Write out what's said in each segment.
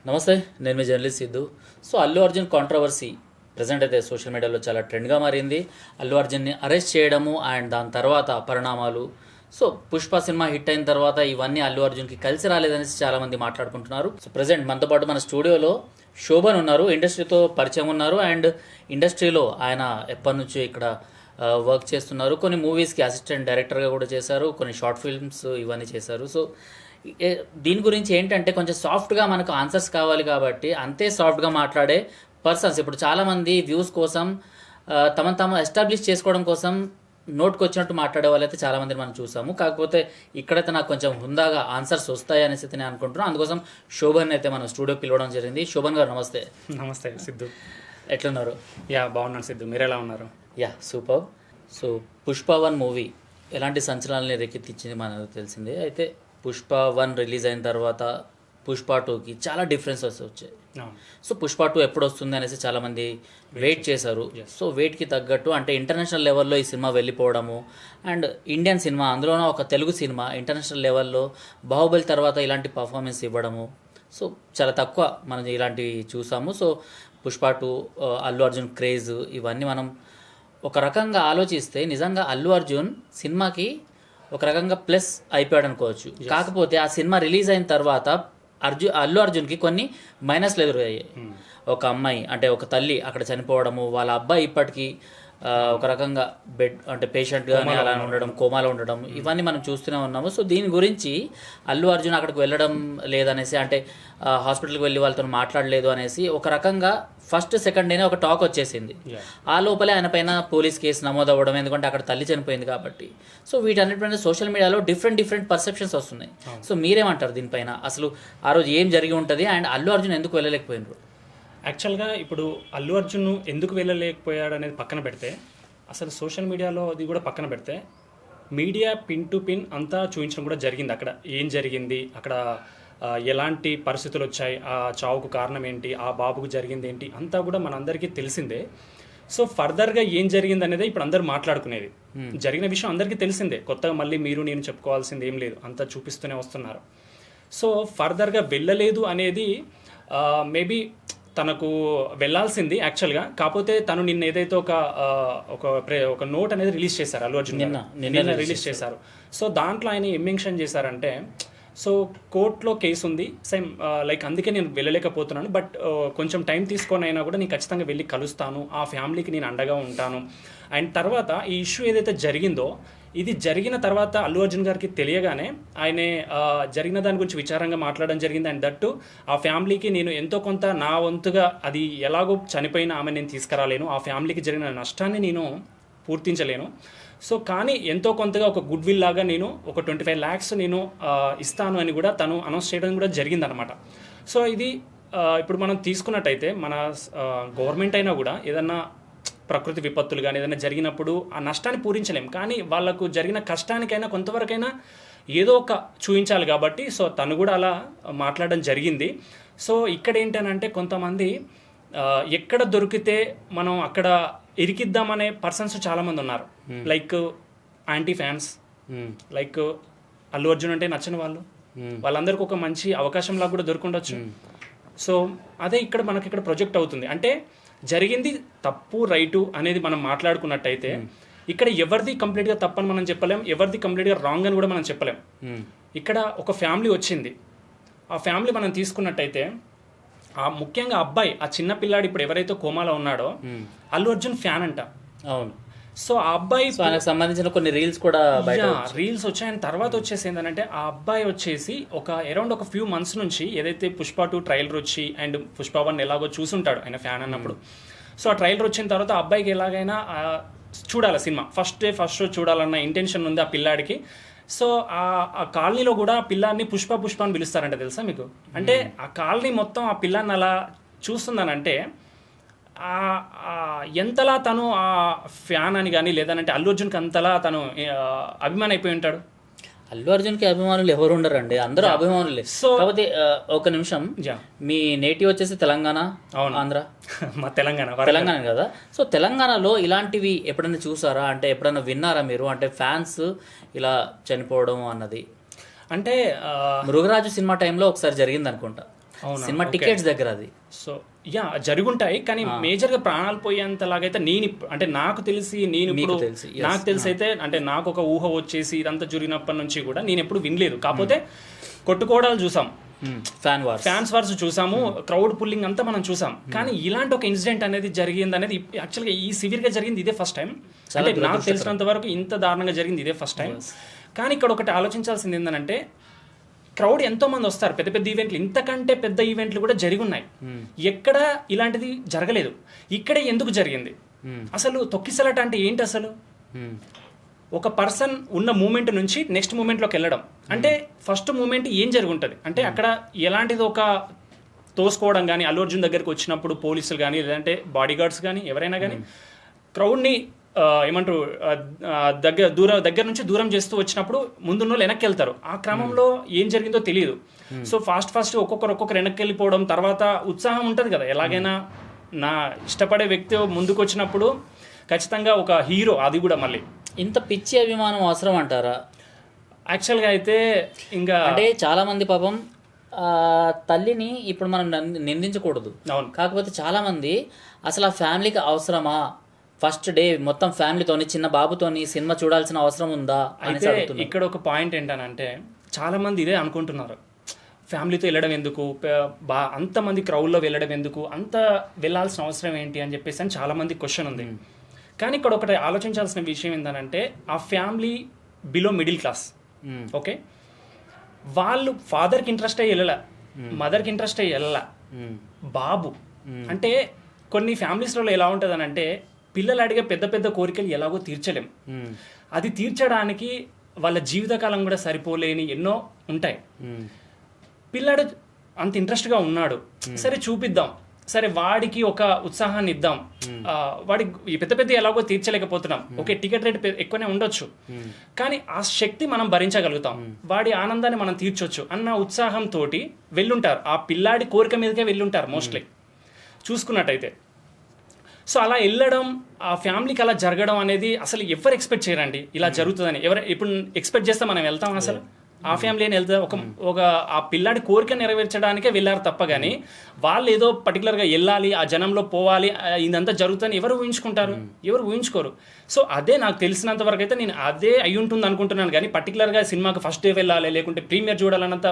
నమస్తే, నేను మీ journalist Siddhu. So Allu Arjun controversy present అయితే సోషల్ మీడియాలో చాలా ట్రెండ్గా మారింది. అల్లు అర్జున్ని అరెస్ట్ చేయడము అండ్ దాని తర్వాత పరిణామాలు. సో పుష్ప సినిమా హిట్ అయిన తర్వాత ఇవన్నీ అల్లు అర్జున్కి కలిసి రాలేదనేసి చాలామంది మాట్లాడుకుంటున్నారు. సో ప్రజెంట్ మనతో పాటు మన స్టూడియోలో శోభన్ ఉన్నారు, ఇండస్ట్రీతో పరిచయం ఉన్నారు అండ్ ఇండస్ట్రీలో ఆయన ఎప్పటి నుంచో ఇక్కడ వర్క్ చేస్తున్నారు. కొన్ని మూవీస్కి అసిస్టెంట్ డైరెక్టర్గా కూడా చేశారు, కొన్ని షార్ట్ ఫిల్మ్స్ ఇవన్నీ చేశారు. సో దీని గురించి ఏంటంటే కొంచెం సాఫ్ట్గా మనకు ఆన్సర్స్ కావాలి కాబట్టి అంతే సాఫ్ట్గా మాట్లాడే పర్సన్స్ ఇప్పుడు చాలామంది వ్యూస్ కోసం తమను తాము ఎస్టాబ్లిష్ చేసుకోవడం కోసం నోట్కి వచ్చినట్టు మాట్లాడే వాళ్ళైతే చాలామంది మనం చూసాము. కాకపోతే ఇక్కడైతే నాకు కొంచెం హుందాగా ఆన్సర్స్ వస్తాయి అనేసి నేను అనుకుంటున్నాను. అందుకోసం శోభన్ అయితే మనం స్టూడియోకి పిలవడం జరిగింది. శోభన్ గారు నమస్తే. నమస్తే సిద్ధు, ఎట్లున్నారు? యా బాగున్నాను సిద్ధు, మీరు ఎలా ఉన్నారు? Yeah super. So Pushpa 1 movie ఎలాంటి సంచలనాలని రేకెత్తించింది మనకు తెలిసిందే. అయితే పుష్ప 1 రిలీజ్ అయిన తర్వాత పుష్ప 2కి చాలా డిఫరెన్సెస్ వచ్చాయి. సో పుష్ప 2 ఎప్పుడు వస్తుంది అనేసి చాలామంది వెయిట్ చేశారు. సో వెయిట్కి తగ్గట్టు అంటే ఇంటర్నేషనల్ లెవెల్లో ఈ సినిమా వెళ్ళిపోవడము అండ్ ఇండియన్ సినిమా, అందులోనూ ఒక తెలుగు సినిమా ఇంటర్నేషనల్ లెవెల్లో బాహుబలి తర్వాత ఇలాంటి పర్ఫార్మెన్స్ ఇవ్వడము సో చాలా తక్కువ మనం ఇలాంటివి చూసాము. సో పుష్ప 2 అల్లు అర్జున్ క్రేజ్ ఇవన్నీ మనం ఒక రకంగా ఆలోచిస్తే నిజంగా అల్లు అర్జున్ సినిమాకి ఒక రకంగా ప్లస్ అయిపోయాడు అనుకోవచ్చు. కాకపోతే ఆ సినిమా రిలీజ్ అయిన తర్వాత అల్లు అర్జున్కి కొన్ని మైనస్లు ఎదురయ్యాయి. ఒక అమ్మాయి అంటే ఒక తల్లి అక్కడ చనిపోవడము, వాళ్ళ అబ్బాయి ఇప్పటికీ ఒక రకంగా బెడ్ అంటే పేషెంట్గానే అలా ఉండడం, కోమాలో ఉండడం, ఇవన్నీ మనం చూస్తూనే ఉన్నాము. సో దీని గురించి అల్లు అర్జున్ అక్కడికి వెళ్ళడం లేదనేసి అంటే హాస్పిటల్కి వెళ్ళి వాళ్ళతో మాట్లాడలేదు అనేసి ఒక రకంగా ఫస్ట్ సెకండ్ డేనే ఒక టాక్ వచ్చేసింది. ఆ లోపలే ఆయన పైన పోలీస్ కేసు నమోదు అవ్వడం, ఎందుకంటే అక్కడ తల్లి చనిపోయింది కాబట్టి. సో వీటన్నిటిపైన సోషల్ మీడియాలో డిఫరెంట్ పర్సెప్షన్స్ వస్తున్నాయి. సో మీరేమంటారు దీనిపైన? అసలు ఆ రోజు ఏం జరిగి ఉంటుంది అండ్ అల్లు అర్జున్ ఎందుకు వెళ్ళలేకపోయినారు? యాక్చువల్గా ఇప్పుడు అల్లు అర్జున్ ఎందుకు వెళ్ళలేకపోయాడు అనేది పక్కన పెడితే, అసలు సోషల్ మీడియాలో అది కూడా పక్కన పెడితే, మీడియా పిన్ టు పిన్ అంతా చూపించడం కూడా జరిగింది. అక్కడ ఏం జరిగింది, అక్కడ ఎలాంటి పరిస్థితులు వచ్చాయి, ఆ చావుకు కారణం ఏంటి, ఆ బాబుకు జరిగింది ఏంటి, అంతా కూడా మనందరికీ తెలిసిందే. సో ఫర్దర్గా ఏం జరిగింది అనేది ఇప్పుడు అందరూ మాట్లాడుకునేది. జరిగిన విషయం అందరికీ తెలిసిందే, కొత్తగా మళ్ళీ మీరు నేను చెప్పుకోవాల్సింది ఏం లేదు, అంతా చూపిస్తూనే వస్తున్నారు. సో ఫర్దర్గా వెళ్ళలేదు అనేది మేబీ తనకు వెళ్ళాల్సింది యాక్చువల్గా. కాకపోతే తను నిన్న ఏదైతే ఒక నోట్ అనేది రిలీజ్ చేశారు అల్లు అర్జున్ నిన్న రిలీజ్ చేశారు. సో దాంట్లో ఆయన ఏం మెన్షన్ చేశారంటే, సో కోర్టులో కేసు ఉంది సేమ్ లైక్ అందుకే నేను వెళ్ళలేకపోతున్నాను, బట్ కొంచెం టైం తీసుకొని అయినా కూడా నేను ఖచ్చితంగా వెళ్ళి కలుస్తాను, ఆ ఫ్యామిలీకి నేను అండగా ఉంటాను. అండ్ తర్వాత ఈ ఇష్యూ ఏదైతే జరిగిందో, ఇది జరిగిన తర్వాత అల్లు అర్జున్ గారికి తెలియగానే ఆయనే జరిగిన దాని గురించి విచారంగా మాట్లాడడం జరిగింది. అండ్ దట్టు ఆ ఫ్యామిలీకి నేను ఎంతో కొంత నా వంతుగా, అది ఎలాగో చనిపోయిన ఆమె నేను తీసుకురాలేను, ఆ ఫ్యామిలీకి జరిగిన నష్టాన్ని నేను పూర్తించలేను, సో కానీ ఎంతో కొంతగా ఒక గుడ్ విల్ లాగా నేను ఒక 25 lakhs నేను ఇస్తాను అని కూడా తను అనౌన్స్ చేయడం కూడా జరిగిందనమాట. సో ఇది ఇప్పుడు మనం తీసుకున్నట్టయితే మన గవర్నమెంట్ అయినా కూడా ఏదన్నా ప్రకృతి విపత్తులు కానీ ఏదైనా జరిగినప్పుడు ఆ నష్టాన్ని పూరించలేం, కానీ వాళ్ళకు జరిగిన కష్టానికైనా కొంతవరకైనా ఏదో ఒక చూపించాలి కాబట్టి సో తను కూడా అలా మాట్లాడడం జరిగింది. సో ఇక్కడ ఏంటనంటే కొంతమంది ఎక్కడ దొరికితే మనం అక్కడ ఇరికిద్దామనే పర్సన్స్ చాలామంది ఉన్నారు. Like anti fans, like Allu Arjun అంటే నచ్చని వాళ్ళు, వాళ్ళందరికీ ఒక మంచి అవకాశంలా కూడా దొరుకుండొచ్చు. సో అదే ఇక్కడ మనకి ఇక్కడ ప్రొజెక్ట్ అవుతుంది. అంటే జరిగింది తప్పు రైటు అనేది మనం మాట్లాడుకున్నట్టయితే ఇక్కడ ఎవరిది కంప్లీట్గా తప్పని మనం చెప్పలేం, ఎవరిది కంప్లీట్గా రాంగ్ అని కూడా మనం చెప్పలేం. ఇక్కడ ఒక ఫ్యామిలీ వచ్చింది, ఆ ఫ్యామిలీ మనం తీసుకున్నట్టయితే ఆ ముఖ్యంగా అబ్బాయి, ఆ చిన్న పిల్లాడు ఇప్పుడు ఎవరైతే కోమాలో ఉన్నాడో అల్లు అర్జున్ ఫ్యాన్ అంట. అవును. సో ఆ అబ్బాయి సంబంధించిన కొన్ని రీల్స్ కూడా రీల్స్ వచ్చాయని తర్వాత వచ్చేసి ఏంటంటే ఆ అబ్బాయి వచ్చేసి అరౌండ్ ఒక ఫ్యూ మంత్స్ నుంచి ఏదైతే పుష్ప 2 ట్రైలర్ వచ్చి అండ్ పుష్ప 1 ఎలాగో చూసుంటాడు ఆయన ఫ్యాన్ అన్నప్పుడు. సో ఆ ట్రైలర్ వచ్చిన తర్వాత ఆ అబ్బాయికి ఎలాగైనా చూడాలి సినిమా, ఫస్ట్ షో చూడాలన్న ఇంటెన్షన్ ఉంది ఆ పిల్లాడికి. సో ఆ కాలనీలో కూడా ఆ పిల్లాన్ని పుష్ప అని పిలుస్తారంట, తెలుసా మీకు? అంటే ఆ కాలనీ మొత్తం ఆ పిల్లాన్ని అలా చూస్తుందనంటే ఎంతలా తను ఆ ఫ్యాన్ అని కానీ లేదనంటే అల్లు అర్జున్కి అంతలా తను అభిమాని అయిపోయి ఉంటాడు. అల్లు అర్జున్కి అభిమానులు ఎవరు ఉండరండి, అందరూ అభిమానులే. సో కాకపోతే ఒక నిమిషం, మీ నేటివ్ వచ్చేసి తెలంగాణ, ఆంధ్ర? మా తెలంగాణ కదా. సో తెలంగాణలో ఇలాంటివి ఎప్పుడైనా చూసారా, అంటే ఎప్పుడైనా విన్నారా మీరు? అంటే ఫ్యాన్స్ ఇలా చనిపోవడం అన్నది అంటే మృగరాజు సినిమా టైంలో ఒకసారి జరిగింది అనుకుంటా. సినిమా టికెట్స్ దగ్గర అది. సో యా జరుగుంటాయి, కానీ మేజర్గా ప్రాణాలు పోయేంతలాగైతే అంటే నాకు తెలిసి నాకు తెలిసి అయితే అంటే నాకు ఒక ఊహ వచ్చేసి ఇదంతా జరిగినప్పటి నుంచి కూడా నేను ఎప్పుడు వినలేదు. కాకపోతే కొట్టుకోవడాలు చూసాం, ఫ్యాన్స్ వార్స్ చూసాము, క్రౌడ్ పుల్లింగ్ అంతా మనం చూసాం. కానీ ఇలాంటి ఒక ఇన్సిడెంట్ అనేది జరిగింది అనేది యాక్చువల్గా ఈ సివియర్గా జరిగింది ఇదే ఫస్ట్ టైం. అంటే నాకు తెలిసినంత వరకు ఇంత దారుణంగా జరిగింది ఇదే ఫస్ట్ టైం. కానీ ఇక్కడ ఒకటి ఆలోచించాల్సింది ఏంటంటే క్రౌడ్ ఎంతో మంది వస్తారు, పెద్ద పెద్ద ఈవెంట్లు, ఇంతకంటే పెద్ద ఈవెంట్లు కూడా జరిగి ఉన్నాయి. ఎక్కడ ఇలాంటిది జరగలేదు, ఇక్కడే ఎందుకు జరిగింది? అసలు తొక్కిసలాట అంటే ఏంటి? అసలు ఒక పర్సన్ ఉన్న మూమెంట్ నుంచి నెక్స్ట్ మూమెంట్లోకి వెళ్ళడం అంటే ఫస్ట్ మూమెంట్ ఏం జరుగుంటుంది అంటే అక్కడ ఎలాంటిది ఒక తోసుకోవడం కానీ, అల్లు అర్జున్ దగ్గరికి వచ్చినప్పుడు పోలీసులు కానీ లేదంటే బాడీ గార్డ్స్ కానీ ఎవరైనా కానీ క్రౌడ్ని ఏమంటారు దగ్గర నుంచి దూరం చేస్తూ వచ్చినప్పుడు ముందున్న వాళ్ళు వెనక్కి వెళ్తారు. ఆ క్రమంలో ఏం జరిగిందో తెలియదు. సో ఫాస్ట్ ఒక్కొక్కరు వెనక్కి వెళ్ళిపోవడం, తర్వాత ఉత్సాహం ఉంటుంది కదా, ఎలాగైనా నా ఇష్టపడే వ్యక్తి ముందుకు వచ్చినప్పుడు ఖచ్చితంగా ఒక హీరో, అది కూడా మళ్ళీ ఇంత పిచ్చి అభిమానం అవసరం అంటారా? యాక్చువల్గా అయితే ఇంకా అంటే చాలా మంది పాపం తల్లిని ఇప్పుడు మనం నిందించకూడదు. కాకపోతే చాలా మంది అసలు ఆ ఫ్యామిలీకి అవసరమా, ఫస్ట్ డే మొత్తం ఫ్యామిలీతోని చిన్న బాబుతోని సినిమా చూడాల్సిన అవసరం ఉందా? అయితే ఇక్కడ ఒక పాయింట్ ఏంటనంటే చాలా మంది ఇదే అనుకుంటున్నారు, ఫ్యామిలీతో వెళ్ళడం ఎందుకు, అంతమంది క్రౌడ్లో వెళ్ళడం ఎందుకు, అంత వెళ్ళాల్సిన అవసరం ఏంటి అని చెప్పేసి అని చాలా మంది క్వశ్చన్ ఉంది. కానీ ఇక్కడ ఒకటి ఆలోచించాల్సిన విషయం ఏంటంటే ఆ family below middle class, okay, వాళ్ళు ఫాదర్కి ఇంట్రెస్ట్ అయ్యి వెళ్ళాల, మదర్కి ఇంట్రెస్ట్ అయ్యి వెళ్ళాల, బాబు అంటే కొన్ని ఫ్యామిలీస్లలో ఎలా ఉంటుంది అని అంటే పిల్లలు అడిగే పెద్ద పెద్ద కోరికలు ఎలాగో తీర్చలేం, అది తీర్చడానికి వాళ్ళ జీవితకాలం కూడా సరిపోలేని ఎన్నో ఉంటాయి. పిల్లాడు అంత ఇంట్రెస్ట్గా ఉన్నాడు, సరే చూపిద్దాం, సరే వాడికి ఒక ఉత్సాహాన్ని ఇద్దాం, వాడికి పెద్ద పెద్ద ఎలాగో తీర్చలేకపోతున్నాం, ఓకే టికెట్ రేట్ ఎక్కువనే ఉండొచ్చు, కానీ ఆ శక్తి మనం భరించగలుగుతాం, వాడి ఆనందాన్ని మనం తీర్చొచ్చు అన్న ఉత్సాహంతో వెళ్ళుంటారు, ఆ పిల్లాడి కోరిక మీదకే వెళ్ళుంటారు మోస్ట్లీ చూసుకున్నట్టయితే. సో అలా వెళ్ళడం, ఆ ఫ్యామిలీకి అలా జరగడం అనేది అసలు ఎవరు ఎక్స్పెక్ట్ చేయరండి ఇలా జరుగుతుందని. ఇప్పుడు ఎక్స్పెక్ట్ చేస్తే మనం వెళ్తాం అసలు? ఆ ఫ్యామిలీ అని వెళ్తా ఒక ఆ పిల్లాడి కోరిక నెరవేర్చడానికే వెళ్ళారు తప్ప కానీ వాళ్ళు ఏదో పర్టికులర్గా వెళ్ళాలి, ఆ జనంలో పోవాలి, ఇదంతా జరుగుతుందని ఎవరు ఊహించుకుంటారు? ఎవరు ఊహించుకోరు. సో అదే నాకు తెలిసినంత వరకు అయితే నేను అదే అయి ఉంటుంది అనుకుంటున్నాను. కానీ పర్టికులర్గా సినిమాకి ఫస్ట్ డే వెళ్ళాలి లేకుంటే ప్రీమియర్ చూడాలన్నంత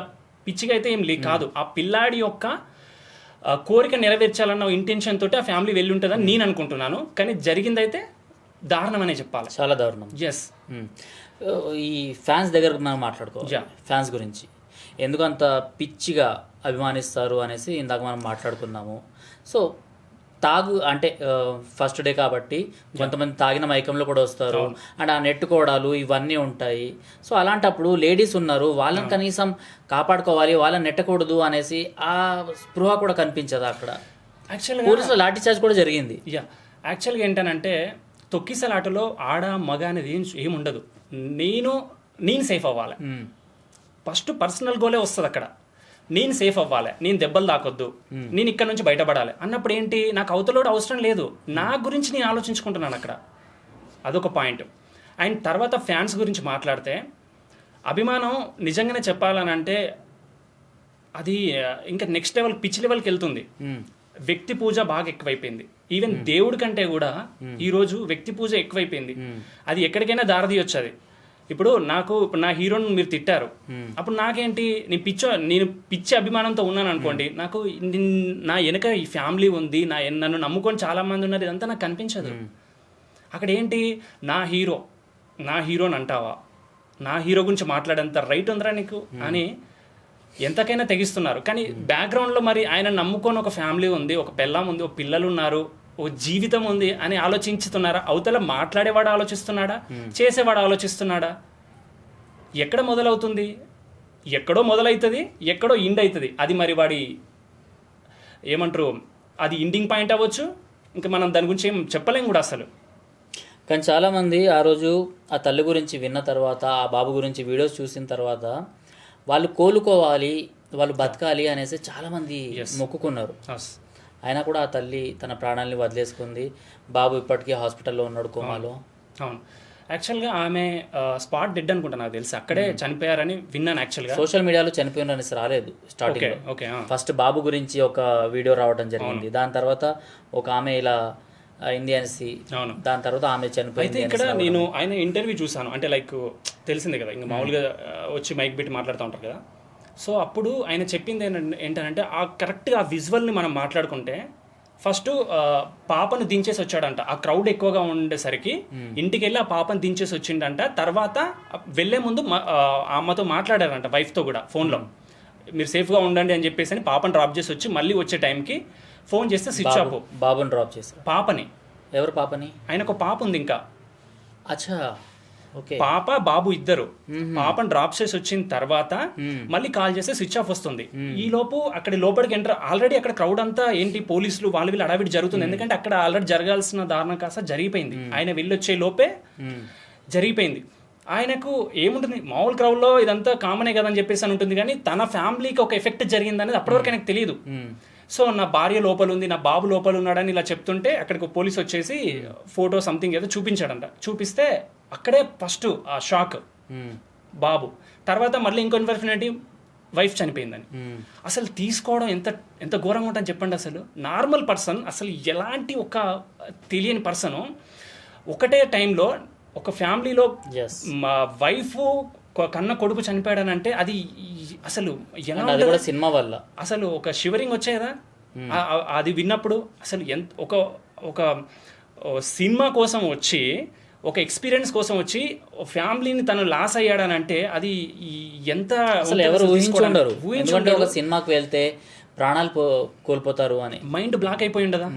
పిచ్చిగా అయితే ఏం కాదు. ఆ పిల్లాడి యొక్క కోరిక నెరవేర్చాలన్న ఇంటెన్షన్ తోటి ఆ ఫ్యామిలీ వెళ్ళి ఉంటుందని నేను అనుకుంటున్నాను. కానీ జరిగిందైతే దారుణం అనే చెప్పాలి, చాలా దారుణం. ఎస్. ఈ ఫ్యాన్స్ దగ్గర మనం మాట్లాడుకోవాలి, ఫ్యాన్స్ గురించి ఎందుకు అంత పిచ్చిగా అభిమానిస్తారు అనేసి ఇందాక మనం మాట్లాడుకున్నాము. సో అంటే ఫస్ట్ డే కాబట్టి కొంతమంది తాగిన మైకంలో కూడా వస్తారు అండ్ ఆ నెట్టుకోవడాలు ఇవన్నీ ఉంటాయి. సో అలాంటప్పుడు లేడీస్ ఉన్నారు, వాళ్ళని కనీసం కాపాడుకోవాలి, వాళ్ళని నెట్టకూడదు అనేసి ఆ స్పృహ కూడా కనిపించదు అక్కడ. యాక్చువల్గా పోలీసులు లాఠీ చార్జ్ కూడా జరిగింది. యాక్చువల్గా ఏంటనంటే తొక్కిసలాటలో ఆడ మగ అనేది ఏముండదు, నేను సేఫ్ అవ్వాలి, ఫస్ట్ పర్సనల్ గోలే వస్తుంది అక్కడ. నేను సేఫ్ అవ్వాలి, నేను దెబ్బలు తాకొద్దు, నేను ఇక్కడ నుంచి బయటపడాలి అన్నప్పుడు ఏంటి, నాకు అవతలోడు అవసరం లేదు, నా గురించి నేను ఆలోచించుకుంటున్నాను అక్కడ. అదొక పాయింట్. అండ్ తర్వాత ఫ్యాన్స్ గురించి మాట్లాడితే అభిమానం నిజంగానే చెప్పాలని అంటే అది ఇంకా నెక్స్ట్ లెవెల్, పిచ్ లెవెల్కి వెళ్తుంది. వ్యక్తి పూజ బాగా ఎక్కువైపోయింది. ఈవెన్ దేవుడి కంటే కూడా ఈరోజు వ్యక్తి పూజ ఎక్కువైపోయింది. అది ఎక్కడికైనా దారితీయొచ్చు. అది ఇప్పుడు నా హీరోని మీరు తిట్టారు, అప్పుడు నాకేంటి, నేను పిచ్చి అభిమానంతో ఉన్నాను అనుకోండి, నాకు నా వెనక ఈ ఫ్యామిలీ ఉంది, నన్ను నమ్ముకొని చాలా మంది ఉన్నారు, ఇదంతా నాకు కనిపించదు. అక్కడ ఏంటి, నా హీరోని అంటావా, నా హీరో గురించి మాట్లాడేంత రైట్ ఉందిరా నీకు అని ఎంతకైనా తెగిస్తున్నారు. కానీ బ్యాక్గ్రౌండ్లో మరి ఆయన నమ్ముకొని ఒక ఫ్యామిలీ ఉంది, ఒక పెళ్ళాం ఉంది, ఒక పిల్లలు ఉన్నారు, ఓ జీవితం ఉంది అని ఆలోచించుతున్నారా? అవతల మాట్లాడేవాడు ఆలోచిస్తున్నాడా, చేసేవాడు ఆలోచిస్తున్నాడా? ఎక్కడ మొదలవుతుంది? ఎక్కడో మొదలవుతుంది, ఎక్కడో ఎండ్ అవుతుంది. అది మరి వాడి ఏమంటారు, అది ఎండింగ్ పాయింట్ అవ్వచ్చు, ఇంకా మనం దాని గురించి ఏం చెప్పలేం కూడా అసలు. కానీ చాలామంది ఆ రోజు ఆ తల్లి గురించి విన్న తర్వాత, ఆ బాబు గురించి వీడియోస్ చూసిన తర్వాత వాళ్ళు కోలుకోవాలి, వాళ్ళు బతకాలి అనేసి చాలామంది మొక్కుకున్నారు. అయినా కూడా ఆ తల్లి తన ప్రాణాలని వదిలేసుకుంది. బాబు ఇప్పటికీ హాస్పిటల్లో ఉన్నాడు, కోమాలో. అవును. యాక్చువల్గా ఆమె స్పాట్ డెడ్ అనుకుంటా, నాకు తెలిసి అక్కడే చనిపోయారని విన్నాను యాక్చువల్గా. సోషల్ మీడియాలో చనిపోయిన అనేసి రాలేదు స్టార్టింగ్. ఓకే. ఫస్ట్ బాబు గురించి ఒక వీడియో రావడం జరిగింది, దాని తర్వాత ఒక ఆమె ఇలా అయింది అనేసి, అవును, దాని తర్వాత ఆమె చనిపోయింది. అయితే ఇక్కడ నేను ఆయన ఇంటర్వ్యూ చూసాను, అంటే లైక్ తెలిసిందే కదా, ఇంకా మామూలుగా వచ్చి మైక్ పెట్టి మాట్లాడుతూ ఉంటారు కదా. సో అప్పుడు ఆయన చెప్పింది ఏంటంటే ఆ కరెక్ట్గా ఆ విజువల్ని మనం మాట్లాడుకుంటే, ఫస్ట్ పాపను దించేసి వచ్చాడంట. ఆ క్రౌడ్ ఎక్కువగా ఉండేసరికి ఇంటికి వెళ్ళి ఆ పాపను దించేసి వచ్చిండంట. తర్వాత వెళ్లే ముందు అమ్మతో మాట్లాడారంట, వైఫ్తో కూడా ఫోన్లో, మీరు సేఫ్గా ఉండండి అని చెప్పేసి అని పాపను డ్రాప్ చేసి వచ్చి మళ్ళీ వచ్చే టైంకి ఫోన్ చేస్తే స్విచ్ ఆఫ్. బాబుని డ్రాప్ చేశారు. పాపని? ఎవరు పాపని? ఆయనకు పాప ఉంది ఇంకా. అచ్చా, ఓకే. పాప బాబు ఇద్దరు. పాపను డ్రాప్ చేసి వచ్చిన తర్వాత మళ్ళీ కాల్ చేస్తే స్విచ్ ఆఫ్ వస్తుంది. ఈ లోపు అక్కడ లోపలికి ఎంటర్, ఆల్రెడీ అక్కడ క్రౌడ్ అంతా ఏంటి పోలీసులు వాళ్ళు వీళ్ళు అడావిడి జరుగుతుంది, ఎందుకంటే అక్కడ ఆల్రెడీ జరగాల్సిన దారుణం కాస్త జరిగిపోయింది. ఆయన వెళ్ళొచ్చే లోపే జరిగిపోయింది. ఆయనకు ఏముంటుంది, మామూలు క్రౌడ్లో ఇదంతా కామనే కదా అని చెప్పేసి అని ఉంటుంది, కానీ తన ఫ్యామిలీకి ఒక ఎఫెక్ట్ జరిగింది అనేది అప్పటివరకు ఆయనకు తెలియదు. సో నా భార్య లోపల ఉంది, నా బాబు లోపల ఉన్నాడని ఇలా చెప్తుంటే అక్కడికి పోలీస్ వచ్చేసి ఫోటో సంథింగ్ ఏదో చూపించాడంట. చూపిస్తే అక్కడే ఫస్ట్ ఆ షాక్ బాబు. తర్వాత మళ్ళీ ఇంకో ఇన్ఫర్మేషన్ వైఫ్ చనిపోయిందని. అసలు తీసుకోవడం ఎంత ఎంత ఘోరంగా ఉంటుందని చెప్పండి. అసలు నార్మల్ పర్సన్, అసలు ఎలాంటి ఒక తెలియని పర్సను ఒకటే టైంలో ఒక ఫ్యామిలీలో మా వైఫ్ కన్న కొడుకు చనిపోయాడనంటే అది అసలు ఎలా ఉంటుంది? సినిమా వల్ల అసలు ఒక షివరింగ్ వచ్చేదా అది విన్నప్పుడు. అసలు ఎంత ఒక సినిమా కోసం వచ్చి, ఒక ఎక్స్పీరియన్స్ కోసం వచ్చి ఫ్యామిలీని తను లాస్ అయ్యాడనంటే అది ఎంత అసలు ఎవరు ఊహించుండరు. ఎందుకంటే ఒక సినిమాకి వెళ్తే ప్రాణాలు కోల్పోతారు అని మైండ్ బ్లాక్ అయిపోయి ఉండదా.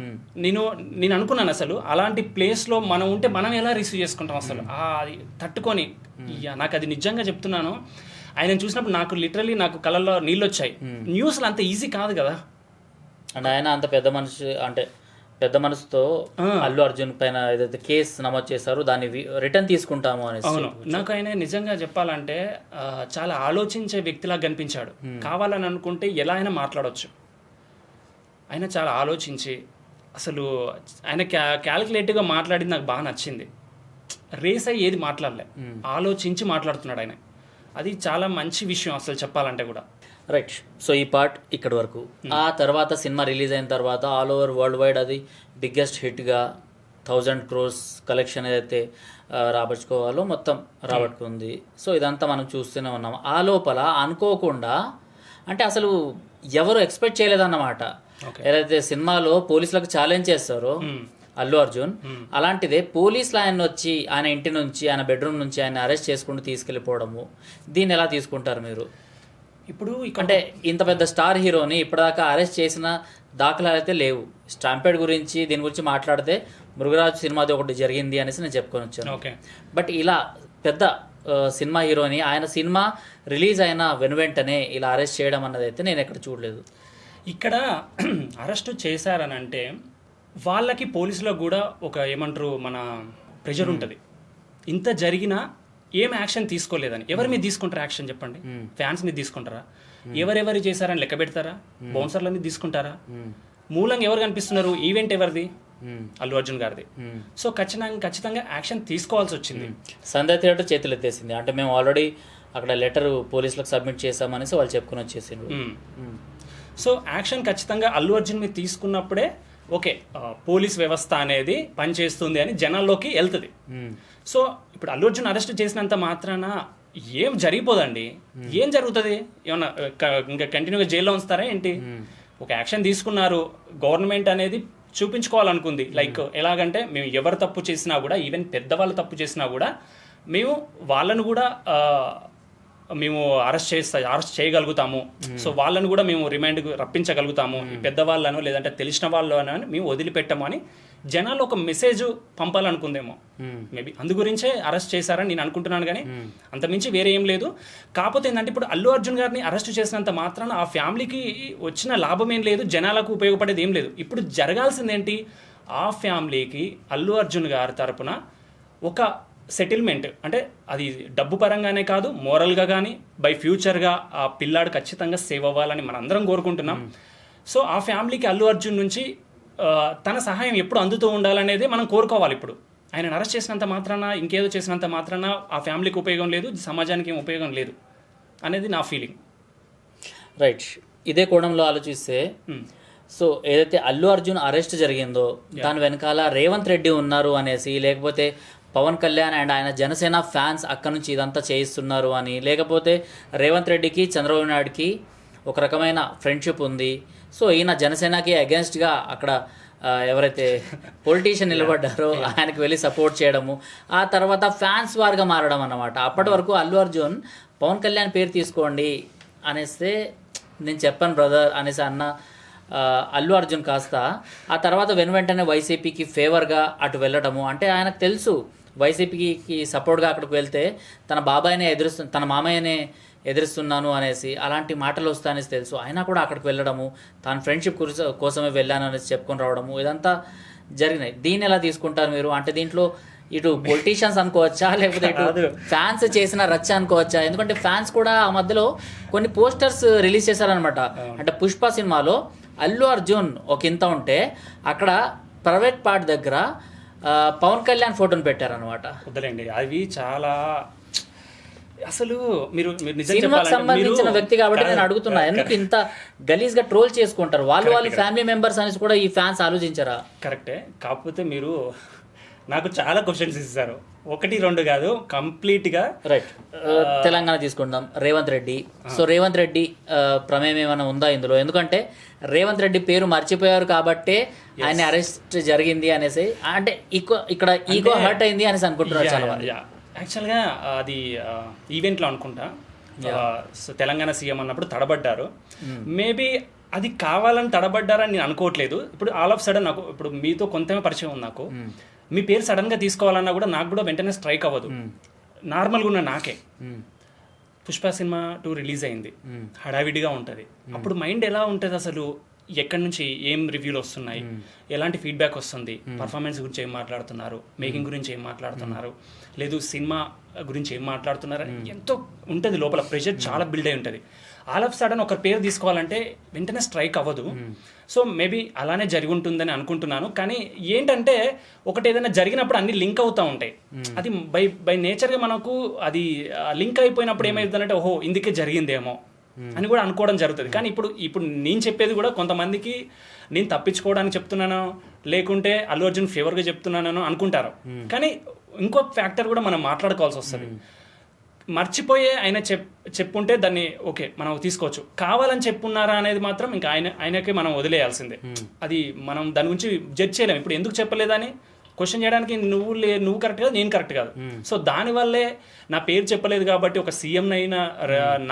నేను అనుకున్నాను అసలు అలాంటి ప్లేస్లో మనం ఉంటే మనం ఎలా రిసీవ్ చేసుకుంటాం అసలు అది తట్టుకొని. నాకు అది నిజంగా చెప్తున్నాను, ఆయన చూసినప్పుడు నాకు లిటరలీ నాకు కళ్ళల్లో నీళ్ళు వచ్చాయి. న్యూస్లో అంత ఈజీ కాదు కదా. అండ్ ఆయన అంత పెద్ద మనసుతో అల్లు అర్జున్ పైన ఏదైతే కేసు నమోదు చేశారో దాన్ని రిటర్న్ తీసుకుంటాము అని. అవును, నాకు ఆయన నిజంగా చెప్పాలంటే చాలా ఆలోచించే వ్యక్తిలా కనిపించాడు. కావాలని అనుకుంటే ఎలా అయినా మాట్లాడవచ్చు. ఆయన చాలా ఆలోచించి, అసలు ఆయన క్యాలిక్యులేటివ్గా మాట్లాడింది నాకు బాగా నచ్చింది. రేస్ అయ్యి ఏది మాట్లాడలే, ఆలోచించి మాట్లాడుతున్నాడు ఆయన. అది చాలా మంచి విషయం అసలు చెప్పాలంటే కూడా. రైట్. సో ఈ పార్ట్ ఇక్కడ వరకు. ఆ తర్వాత సినిమా రిలీజ్ అయిన తర్వాత ఆల్ ఓవర్ వరల్డ్ వైడ్ అది బిగ్గెస్ట్ హిట్గా 1000 crores కలెక్షన్ ఏదైతే రాబట్టుకోవాలో మొత్తం రాబట్టుకుంది. సో ఇదంతా మనం చూస్తూనే ఉన్నాం. ఆ లోపల అనుకోకుండా, అంటే అసలు ఎవరు ఎక్స్పెక్ట్ చేయలేదన్నమాట, ఏదైతే సినిమాలో పోలీసులకు ఛాలెంజ్ చేస్తారో అల్లు అర్జున్, అలాంటిదే పోలీసులు ఆయన వచ్చి ఆయన ఇంటి నుంచి, ఆయన బెడ్రూమ్ నుంచి ఆయన అరెస్ట్ చేసుకుంటూ తీసుకెళ్ళిపోవడము, దీన్ని ఎలా తీసుకుంటారు మీరు? ఇప్పుడు అంటే ఇంత పెద్ద స్టార్ హీరోని ఇప్పటిదాకా అరెస్ట్ చేసిన దాఖలాలు అయితే లేవు. స్టాంపెడ్ గురించి దీని గురించి మాట్లాడితే మృగరాజు సినిమాది ఒకటి జరిగింది అనేసి నేను చెప్పుకొని వచ్చాను. బట్ ఇలా పెద్ద సినిమా హీరోని ఆయన సినిమా రిలీజ్ అయిన వెనువెంటనే ఇలా అరెస్ట్ చేయడం అన్నది అయితే నేను ఎక్కడ చూడలేదు. ఇక్కడ అరెస్ట్ చేశారని అంటే వాళ్ళకి పోలీసులకు కూడా ఒక ఏమంటారు మన ప్రెషర్ ఉంటుంది. ఇంత జరిగినా ఏం యాక్షన్ తీసుకోలేదని. ఎవరి మీద తీసుకుంటారా యాక్షన్ చెప్పండి? ఫ్యాన్స్ మీద తీసుకుంటారా? ఎవరెవరు చేశారని లెక్క పెడతారా? బౌన్సర్ల మీద తీసుకుంటారా? మూలంగా ఎవరు కనిపిస్తున్నారు? ఈవెంట్ ఎవరిది? అల్లు అర్జున్ గారిది. సో ఖచ్చితంగా యాక్షన్ తీసుకోవాల్సి వచ్చింది. సంధ్య థియేటర్ చేతులు ఎత్తేసింది. అంటే మేము ఆల్రెడీ అక్కడ లెటర్ పోలీసులకు సబ్మిట్ చేసామనేసి వాళ్ళు చెప్పుకొని వచ్చేసిండ్రు. సో యాక్షన్ ఖచ్చితంగా అల్లు అర్జున్ మీద తీసుకున్నప్పుడే ఓకే పోలీస్ వ్యవస్థ అనేది పనిచేస్తుంది అని జనాల్లోకి వెళ్తుంది. సో ఇప్పుడు అల్లు అర్జున్ అరెస్ట్ చేసినంత మాత్రాన ఏం జరిగిపోదండి. ఏం జరుగుతుంది? ఏమన్నా ఇంకా కంటిన్యూగా జైల్లో ఉంచుతారా ఏంటి? ఒక యాక్షన్ తీసుకున్నారు, గవర్నమెంట్ అనేది చూపించుకోవాలనుకుంది. లైక్ ఎలాగంటే మేము ఎవరు తప్పు చేసినా కూడా, ఈవెన్ పెద్దవాళ్ళు తప్పు చేసినా కూడా మేము వాళ్ళను కూడా మేము అరెస్ట్ చేయగలుగుతాము. సో వాళ్ళను కూడా మేము రిమాండ్కు రప్పించగలుగుతాము. పెద్దవాళ్ళను లేదంటే తెలిసిన వాళ్ళను మేము వదిలిపెట్టము అని జనాలు ఒక మెసేజ్ పంపాలనుకుందేమో మేబీ. అందు గురించే అరెస్ట్ చేశారని నేను అనుకుంటున్నాను, కానీ అంతమించి వేరే ఏం లేదు. కాకపోతే ఏంటంటే ఇప్పుడు అల్లు అర్జున్ గారిని అరెస్ట్ చేసినంత మాత్రాన ఆ ఫ్యామిలీకి వచ్చిన లాభం ఏం లేదు, జనాలకు ఉపయోగపడేది ఏం లేదు. ఇప్పుడు జరగాల్సిందేంటి? ఆ ఫ్యామిలీకి అల్లు అర్జున్ గారి తరపున ఒక సెటిల్మెంట్, అంటే అది డబ్బు పరంగానే కాదు, మోరల్గా కానీ బై ఫ్యూచర్గా ఆ పిల్లాడు ఖచ్చితంగా సేవ్ అవ్వాలని మనం అందరం కోరుకుంటున్నాం. సో ఆ ఫ్యామిలీకి అల్లు అర్జున్ నుంచి తన సహాయం ఎప్పుడు అందుతూ ఉండాలనేది మనం కోరుకోవాలి. ఇప్పుడు ఆయన అరెస్ట్ చేసినంత మాత్రాన ఇంకేదో చేసినంత మాత్రాన ఆ ఫ్యామిలీకి ఉపయోగం లేదు, సమాజానికి ఏం ఉపయోగం లేదు అనేది నా ఫీలింగ్. రైట్. ఇదే కోణంలో ఆలోచిస్తే సో ఏదైతే అల్లు అర్జున్ అరెస్ట్ జరిగిందో దాని వెనకాల రేవంత్ రెడ్డి ఉన్నారు అనేసి, లేకపోతే పవన్ కళ్యాణ్ అండ్ ఆయన జనసేన ఫ్యాన్స్ అక్కడ నుంచి ఇదంతా చేయిస్తున్నారు అని, లేకపోతే రేవంత్ రెడ్డికి చంద్రబాబు నాయుడుకి ఒక రకమైన ఫ్రెండ్షిప్ ఉంది, సో ఈయన జనసేనకి అగేన్స్ట్గా అక్కడ ఎవరైతే పొలిటీషియన్ నిలబడ్డారో ఆయనకు వెళ్ళి సపోర్ట్ చేయడము, ఆ తర్వాత ఫ్యాన్స్ వార్గా మారడం అన్నమాట. అప్పటి వరకు అల్లు అర్జున్ పవన్ కళ్యాణ్ పేరు తీసుకోండి అనేస్తే నేను చెప్పాను బ్రదర్ అనేసి అన్న అల్లు అర్జున్ కాస్త ఆ తర్వాత వెంటనే వైసీపీకి ఫేవర్గా అటు వెళ్ళడము. అంటే ఆయనకు తెలుసు వైసీపీకి సపోర్ట్గా అక్కడికి వెళ్తే తన బాబాయినే తన మామయ్యనే ఎదురుస్తున్నాను అనేసి అలాంటి మాటలు వస్తాయనేసి తెలుసు. అయినా కూడా అక్కడికి వెళ్ళడము, తాను ఫ్రెండ్షిప్ కోసమే వెళ్ళాను అనేసి చెప్పుకొని రావడము, ఇదంతా జరిగినాయి. దీన్ని ఎలా తీసుకుంటారు మీరు? అంటే దీంట్లో ఇటు పొలిటీషియన్స్ అనుకోవచ్చా, లేకపోతే ఇటు ఫ్యాన్స్ చేసిన రచ్చ అనుకోవచ్చా? ఎందుకంటే ఫ్యాన్స్ కూడా ఆ మధ్యలో కొన్ని పోస్టర్స్ రిలీజ్ చేశారనమాట. అంటే పుష్ప సినిమాలో అల్లు అర్జున్ ఒక ఇంత ఉంటే అక్కడ ప్రైవేట్ పార్ట్ దగ్గర పవన్ కళ్యాణ్ ఫోటోని పెట్టారనమాట. వద్దలేండి, అవి చాలా అసలు మీరు సినిమాకి సంబంధించిన వ్యక్తి కాబట్టి నేను అడుగుతున్నా, ఎందుకు ఇంత గలీజ్ గా ట్రోల్ చేసుకుంటారు? వాళ్ళు ఫ్యామిలీ మెంబర్స్ అనేసి కూడా ఈ ఫ్యాన్స్ ఆలోచించారా? కరెక్టే, కాకపోతే మీరు నాకు చాలా క్వశ్చన్స్ ఇస్తారు, 1-2 కాదు, కంప్లీట్ గా. రైట్. తెలంగాణ తీసుకుందాం, రేవంత్ రెడ్డి. సో రేవంత్ రెడ్డి ప్రమేయం ఏమైనా ఉందా ఇందులో? ఎందుకంటే రేవంత్ రెడ్డి పేరు మర్చిపోయారు కాబట్టే ఆయన అరెస్ట్ జరిగింది అనేసి, అంటే ఇక్కడ ఈగో హర్ట్ అయింది అనేసి అనుకుంటున్నారు చాలా మంది. యాక్చువల్గా అది ఈవెంట్లో అనుకుంటా, తెలంగాణ సీఎం అన్నప్పుడు తడబడ్డారు. మేబీ అది కావాలని తడబడ్డారని నేను అనుకోవట్లేదు. ఇప్పుడు ఆల్ ఆఫ్ సడన్ నాకు ఇప్పుడు మీతో కొంతమే పరిచయం ఉంది, నాకు మీ పేరు సడన్గా తీసుకోవాలన్నా కూడా నాకు కూడా వెంటనే స్ట్రైక్ అవ్వదు. నార్మల్గా ఉన్న నాకే పుష్ప సినిమా 2 రిలీజ్ అయింది, హడావిడిగా ఉంటుంది. అప్పుడు మైండ్ ఎలా ఉంటుంది అసలు, ఎక్కడి నుంచి ఏం రివ్యూలు వస్తున్నాయి, ఎలాంటి ఫీడ్బ్యాక్ వస్తుంది, పర్ఫార్మెన్స్ గురించి ఏం మాట్లాడుతున్నారు, మేకింగ్ గురించి ఏం మాట్లాడుతున్నారు, లేదు సినిమా గురించి ఏం మాట్లాడుతున్నారు, ఎంతో ఉంటుంది లోపల, ప్రెషర్ చాలా బిల్డ్ అయి ఉంటుంది. ఆల్ ఆఫ్ సడన్ ఒక పేరు తీసుకోవాలంటే వెంటనే స్ట్రైక్ అవ్వదు. సో మేబీ అలానే జరిగి ఉంటుందని అనుకుంటున్నాను. కానీ ఏంటంటే ఒకటి ఏదైనా జరిగినప్పుడు అన్ని లింక్ అవుతూ ఉంటాయి. అది బై నేచర్గా మనకు అది లింక్ అయిపోయినప్పుడు ఏమవుతుందంటే ఓహో ఇందుకే జరిగిందేమో అని కూడా అనుకోవడం జరుగుతుంది. కానీ ఇప్పుడు నేను చెప్పేది కూడా కొంతమందికి నేను తప్పించుకోవడానికి చెప్తున్నాను, లేకుంటే అల్లు అర్జున్ ఫేవర్గా చెప్తున్నాను అనుకుంటారు. కానీ ఇంకో ఫ్యాక్టర్ కూడా మనం మాట్లాడుకోవాల్సి వస్తుంది. మర్చిపోయే ఆయన చెప్పుంటే దాన్ని ఓకే మనం తీసుకోవచ్చు, కావాలని చెప్పున్నారా అనేది మాత్రం ఇంకా ఆయనకే మనం వదిలేయాల్సిందే. అది మనం దాని గురించి జడ్జ్ చేయలేము. ఇప్పుడు ఎందుకు చెప్పలేదని క్వశ్చన్ చేయడానికి నువ్వు కరెక్ట్ కాదు, నేను కరెక్ట్ కాదు. సో దానివల్లే నా పేరు చెప్పలేదు కాబట్టి, ఒక సీఎం అయినా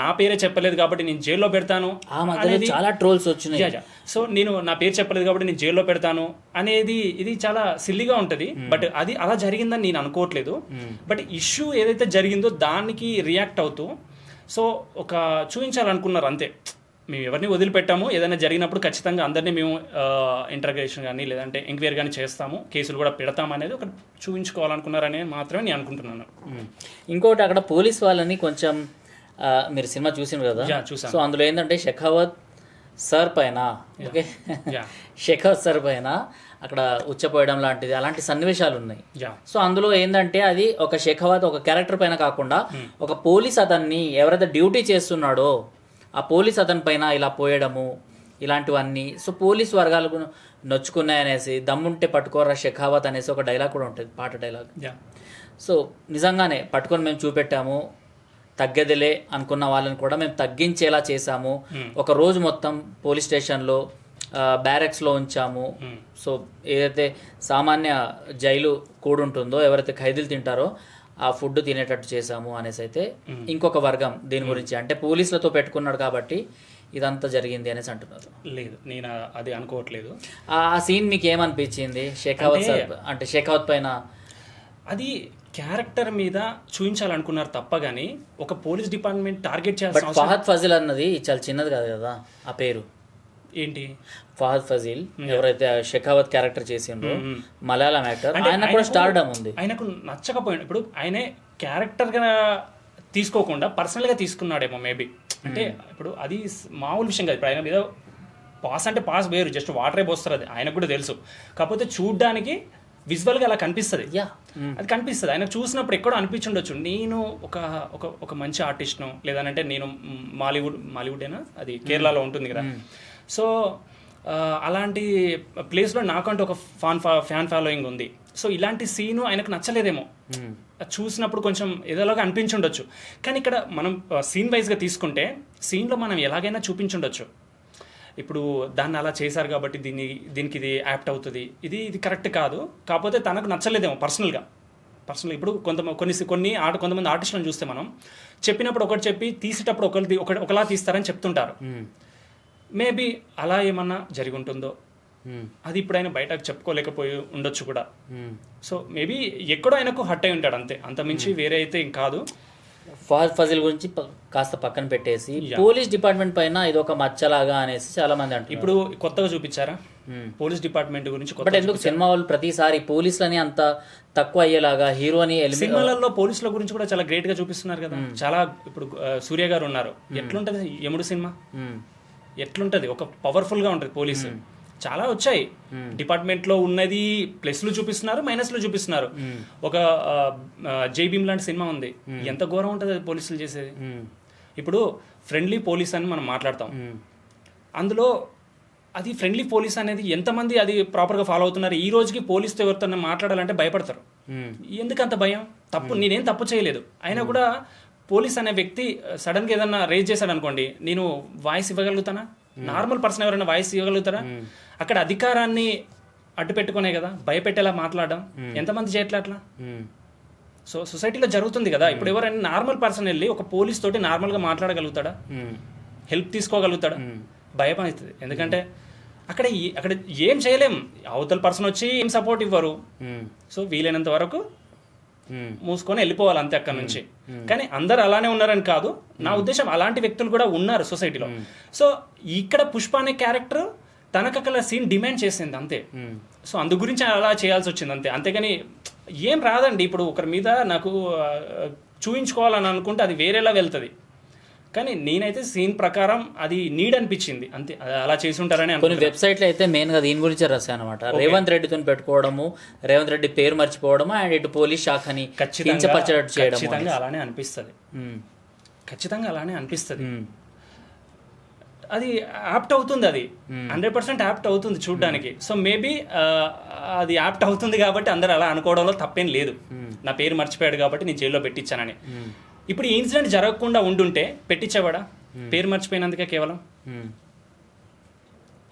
నా పేరే చెప్పలేదు కాబట్టి నేను జైల్లో పెడతాను అనేది చాలా ట్రోల్స్ వచ్చినాయి. సో నేను నా పేరు చెప్పలేదు కాబట్టి నేను జైల్లో పెడతాను అనేది ఇది చాలా సిల్లీగా ఉంటుంది. బట్ అది అలా జరిగిందని నేను అనుకోవట్లేదు. బట్ ఇష్యూ ఏదైతే జరిగిందో దానికి రియాక్ట్ అవుతూ సో ఒక చూపించాలనుకున్నారు అంతే. మేము ఎవరిని వదిలిపెట్టాము, ఏదైనా జరిగినప్పుడు ఖచ్చితంగా అందరినీ మేము ఇంటర్గ్రేషన్ కానీ లేదంటే ఎంక్వైరీ కానీ చేస్తాము, కేసులు కూడా పెడతాము అనేది ఒక చూపించుకోవాలనుకున్నారని మాత్రమే నేను అనుకుంటున్నాను. ఇంకోటి అక్కడ పోలీస్ వాళ్ళని కొంచెం మీరు సినిమా చూసిండ్రు కదా, సో అందులో ఏంటంటే షెకావత్ సార్ పైన ఓకే షెకావత్ సార్ పైన అక్కడ ఉచ్చపోయడం లాంటిది అలాంటి సన్నివేశాలు ఉన్నాయి. సో అందులో ఏంటంటే అది ఒక షెకావత్ ఒక క్యారెక్టర్ పైన కాకుండా ఒక పోలీస్ అతన్ని ఎవరైతే డ్యూటీ చేస్తున్నాడో ఆ పోలీస్ అతని పైన ఇలా పోయడము ఇలాంటివన్నీ. సో పోలీస్ వర్గాలకు నొచ్చుకున్నాయనేసి దమ్ముంటే పట్టుకోరా షెకావత్ అనేసి ఒక డైలాగ్ కూడా ఉంటుంది, పాట డైలాగ్. సో నిజంగానే పట్టుకొని మేము చూపెట్టాము, తగ్గదిలే అనుకున్న వాళ్ళని కూడా మేము తగ్గించేలా చేశాము. ఒక రోజు మొత్తం పోలీస్ స్టేషన్లో బ్యారెక్స్లో ఉంచాము. సో ఏదైతే సామాన్య జైలు కూడుంటుందో ఎవరైతే ఖైదీలు తింటారో ఆ ఫుడ్ తినేటట్టు చేశాము అనేసి అయితే ఇంకొక వర్గం దీని గురించి, అంటే పోలీసులతో పెట్టుకున్నాడు కాబట్టి ఇదంతా జరిగింది అనేసి అంటున్నారు. లేదు, నేను అది అనుకోవట్లేదు. ఆ సీన్ మీకు ఏమనిపించింది? షెకావత్ అంటే షెకావత్ పైన అది క్యారెక్టర్ మీద చూపించాలనుకున్నారు తప్ప కానీ ఒక పోలీస్ డిపార్ట్మెంట్ టార్గెట్ చేయాల్సిన ఫహద్ ఫజిల్ అన్నది చాలా చిన్నది కాదు కదా ఆ పేరు. ఏంటి ఫహద్ ఫజిల్ ఎవరైతే షెకావత్ క్యారెక్టర్ చేసిండ్రో మలయాళం యాక్టర్, ఆయన కూడా స్టార్డమ్ ఉంది. ఆయనకు నచ్చకపోయినా ఇప్పుడు ఆయనే క్యారెక్టర్గా తీసుకోకుండా పర్సనల్గా తీసుకున్నాడేమో మేబీ. అంటే ఇప్పుడు అది మామూలు విషయం కాదు. ఇప్పుడు ఆయన మీద పాస్ అంటే పాస్ వేరు, జస్ట్ వాటరే పోస్తారు, అది ఆయనకు కూడా తెలుసు. కాకపోతే చూడ్డానికి విజువల్గా అలా కనిపిస్తుంది, యా అది కనిపిస్తుంది. ఆయన చూసినప్పుడు ఎక్కడో అనిపించుండొచ్చు, నేను ఒక ఒక ఒక మంచి ఆర్టిస్ట్ను, లేదంటే నేను మాలీవుడేనా, అది కేరళలో ఉంటుంది కదా. సో అలాంటి ప్లేస్లో నాకంటూ ఒక ఫ్యాన్ ఫాలోయింగ్ ఉంది. సో ఇలాంటి సీను ఆయనకు నచ్చలేదేమో, చూసినప్పుడు కొంచెం ఏదోలాగా అనిపించుండొచ్చు. కానీ ఇక్కడ మనం సీన్ వైజ్గా తీసుకుంటే సీన్లో మనం ఎలాగైనా చూపించుండొచ్చు. ఇప్పుడు దాన్ని అలా చేశారు కాబట్టి దీనికి ఇది యాప్ట్ అవుతుంది, ఇది కరెక్ట్ కాదు. కాకపోతే తనకు నచ్చలేదేమో పర్సనల్గా. ఇప్పుడు కొంతమంది ఆర్టిస్టులను చూస్తే మనం చెప్పినప్పుడు ఒకటి చెప్పి తీసేటప్పుడు ఒకలా తీస్తారని చెప్తుంటారు. మేబీ అలా ఏమన్నా జరిగి ఉంటుందో, అది ఇప్పుడు ఆయన బయటకు చెప్పుకోలేకపోయి ఉండొచ్చు కూడా. సో మేబీ ఎక్కడో ఆయనకు హట్ అయి ఉంటాడు అంతే, అంత మించి వేరే అయితే ఏం కాదు. ఫజిల్ గురించి కాస్త పక్కన పెట్టేసి పోలీస్ డిపార్ట్మెంట్ పైన ఇది ఒక మచ్చలాగా అనేసి చాలా మంది అంటారు. ఇప్పుడు కొత్తగా చూపించారా పోలీస్ డిపార్ట్మెంట్ గురించి? బట్ ఎందుకు సినిమా వాళ్ళు ప్రతిసారి పోలీసులని అంత తక్కువ అయ్యేలాగా హీరోని సినిమాలలో పోలీసుల గురించి కూడా చాలా గ్రేట్ గా చూపిస్తున్నారు కదా. చాలా ఇప్పుడు సూర్య గారు ఉన్నారు, ఎట్లుంటది యముడు సినిమా, ఎట్లుంటది, ఒక పవర్ఫుల్ గా ఉంటది పోలీసు. చాలా వచ్చాయి డిపార్ట్మెంట్ లో ఉన్నది, ప్లస్లు చూపిస్తున్నారు, మైనస్లు చూపిస్తున్నారు. ఒక జై భీమ్ లాంటి సినిమా ఉంది, ఎంత ఘోరం ఉంటుంది అది పోలీసులు చేసేది. ఇప్పుడు ఫ్రెండ్లీ పోలీస్ అని మనం మాట్లాడతాం, అందులో అది ఫ్రెండ్లీ పోలీస్ అనేది ఎంతమంది అది ప్రాపర్గా ఫాలో అవుతున్నారు. ఈ రోజుకి పోలీసుతో ఎవరితో మాట్లాడాలంటే భయపడతారు. ఎందుకు అంత భయం? తప్పు, నేనేం తప్పు చేయలేదు. అయినా కూడా పోలీస్ అనే వ్యక్తి సడన్గా ఏదన్నా రేజ్ చేశాడు అనుకోండి, నేను వాయిస్ ఇవ్వగలుగుతానా? నార్మల్ పర్సన్ ఎవరైనా వాయిస్ ఇవ్వగలుగుతారా? అక్కడ అధికారాన్ని అడ్డు పెట్టుకునే కదా భయపెట్టేలా మాట్లాడడం. ఎంతమంది చేయట్లే అట్లా? సో సొసైటీలో జరుగుతుంది కదా. ఇప్పుడు ఎవరైనా నార్మల్ పర్సన్ వెళ్ళి ఒక పోలీస్ తోటి నార్మల్గా మాట్లాడగలుగుతాడా? హెల్ప్ తీసుకోగలుగుతాడా? భయం అవుతుంది. ఎందుకంటే అక్కడ ఏం చేయలేం, అవతల పర్సన్ వచ్చి ఏం సపోర్ట్ ఇవ్వరు. సో వీలైనంత వరకు మూసుకొని వెళ్ళిపోవాలి అంతే అక్కడ నుంచి. కానీ అందరు అలానే ఉన్నారని కాదు నా ఉద్దేశం, అలాంటి వ్యక్తులు కూడా ఉన్నారు సొసైటీలో. సో ఇక్కడ పుష్ప అనే క్యారెక్టర్ తనకు అక్కడ సీన్ డిమాండ్ చేసింది అంతే. సో అందు గురించి అలా చేయాల్సి వచ్చింది అంతే. అంతేగాని ఏం రాదండి. ఇప్పుడు ఒకరి మీద నాకు చూయించుకోవాలని అనుకుంటే అది వేరేలా వెళ్తుంది. కానీ నేనైతే సీన్ ప్రకారం అది నీడ్ అనిపించింది అంతే. అలా చేసి ఉంటారని కొన్ని వెబ్సైట్లు అయితే మెయిన్గా దీని గురించే రాశాను అనమాట. రేవంత్ రెడ్డితో పెట్టుకోవడము, రేవంత్ రెడ్డి పేరు మర్చిపోవడము, అండ్ ఇటు పోలీస్ శాఖని కించపరిచేటట్టు చేయడం. ఖచ్చితంగా అలానే అనిపిస్తుంది, ఖచ్చితంగా అలానే అనిపిస్తుంది. అది యాప్ట్ అవుతుంది, అది 100% యాప్ట్ అవుతుంది చూడడానికి. సో మేబీ అది యాప్ట్ అవుతుంది కాబట్టి అందరు అలా అనుకోవడంలో తప్పేం లేదు. నా పేరు మర్చిపోయాడు కాబట్టి నేను జైల్లో పెట్టించానని. ఇప్పుడు ఈ ఇన్సిడెంట్ జరగకుండా ఉండుంటే పెట్టించేవాడా? పేరు మర్చిపోయినందుకే కేవలం.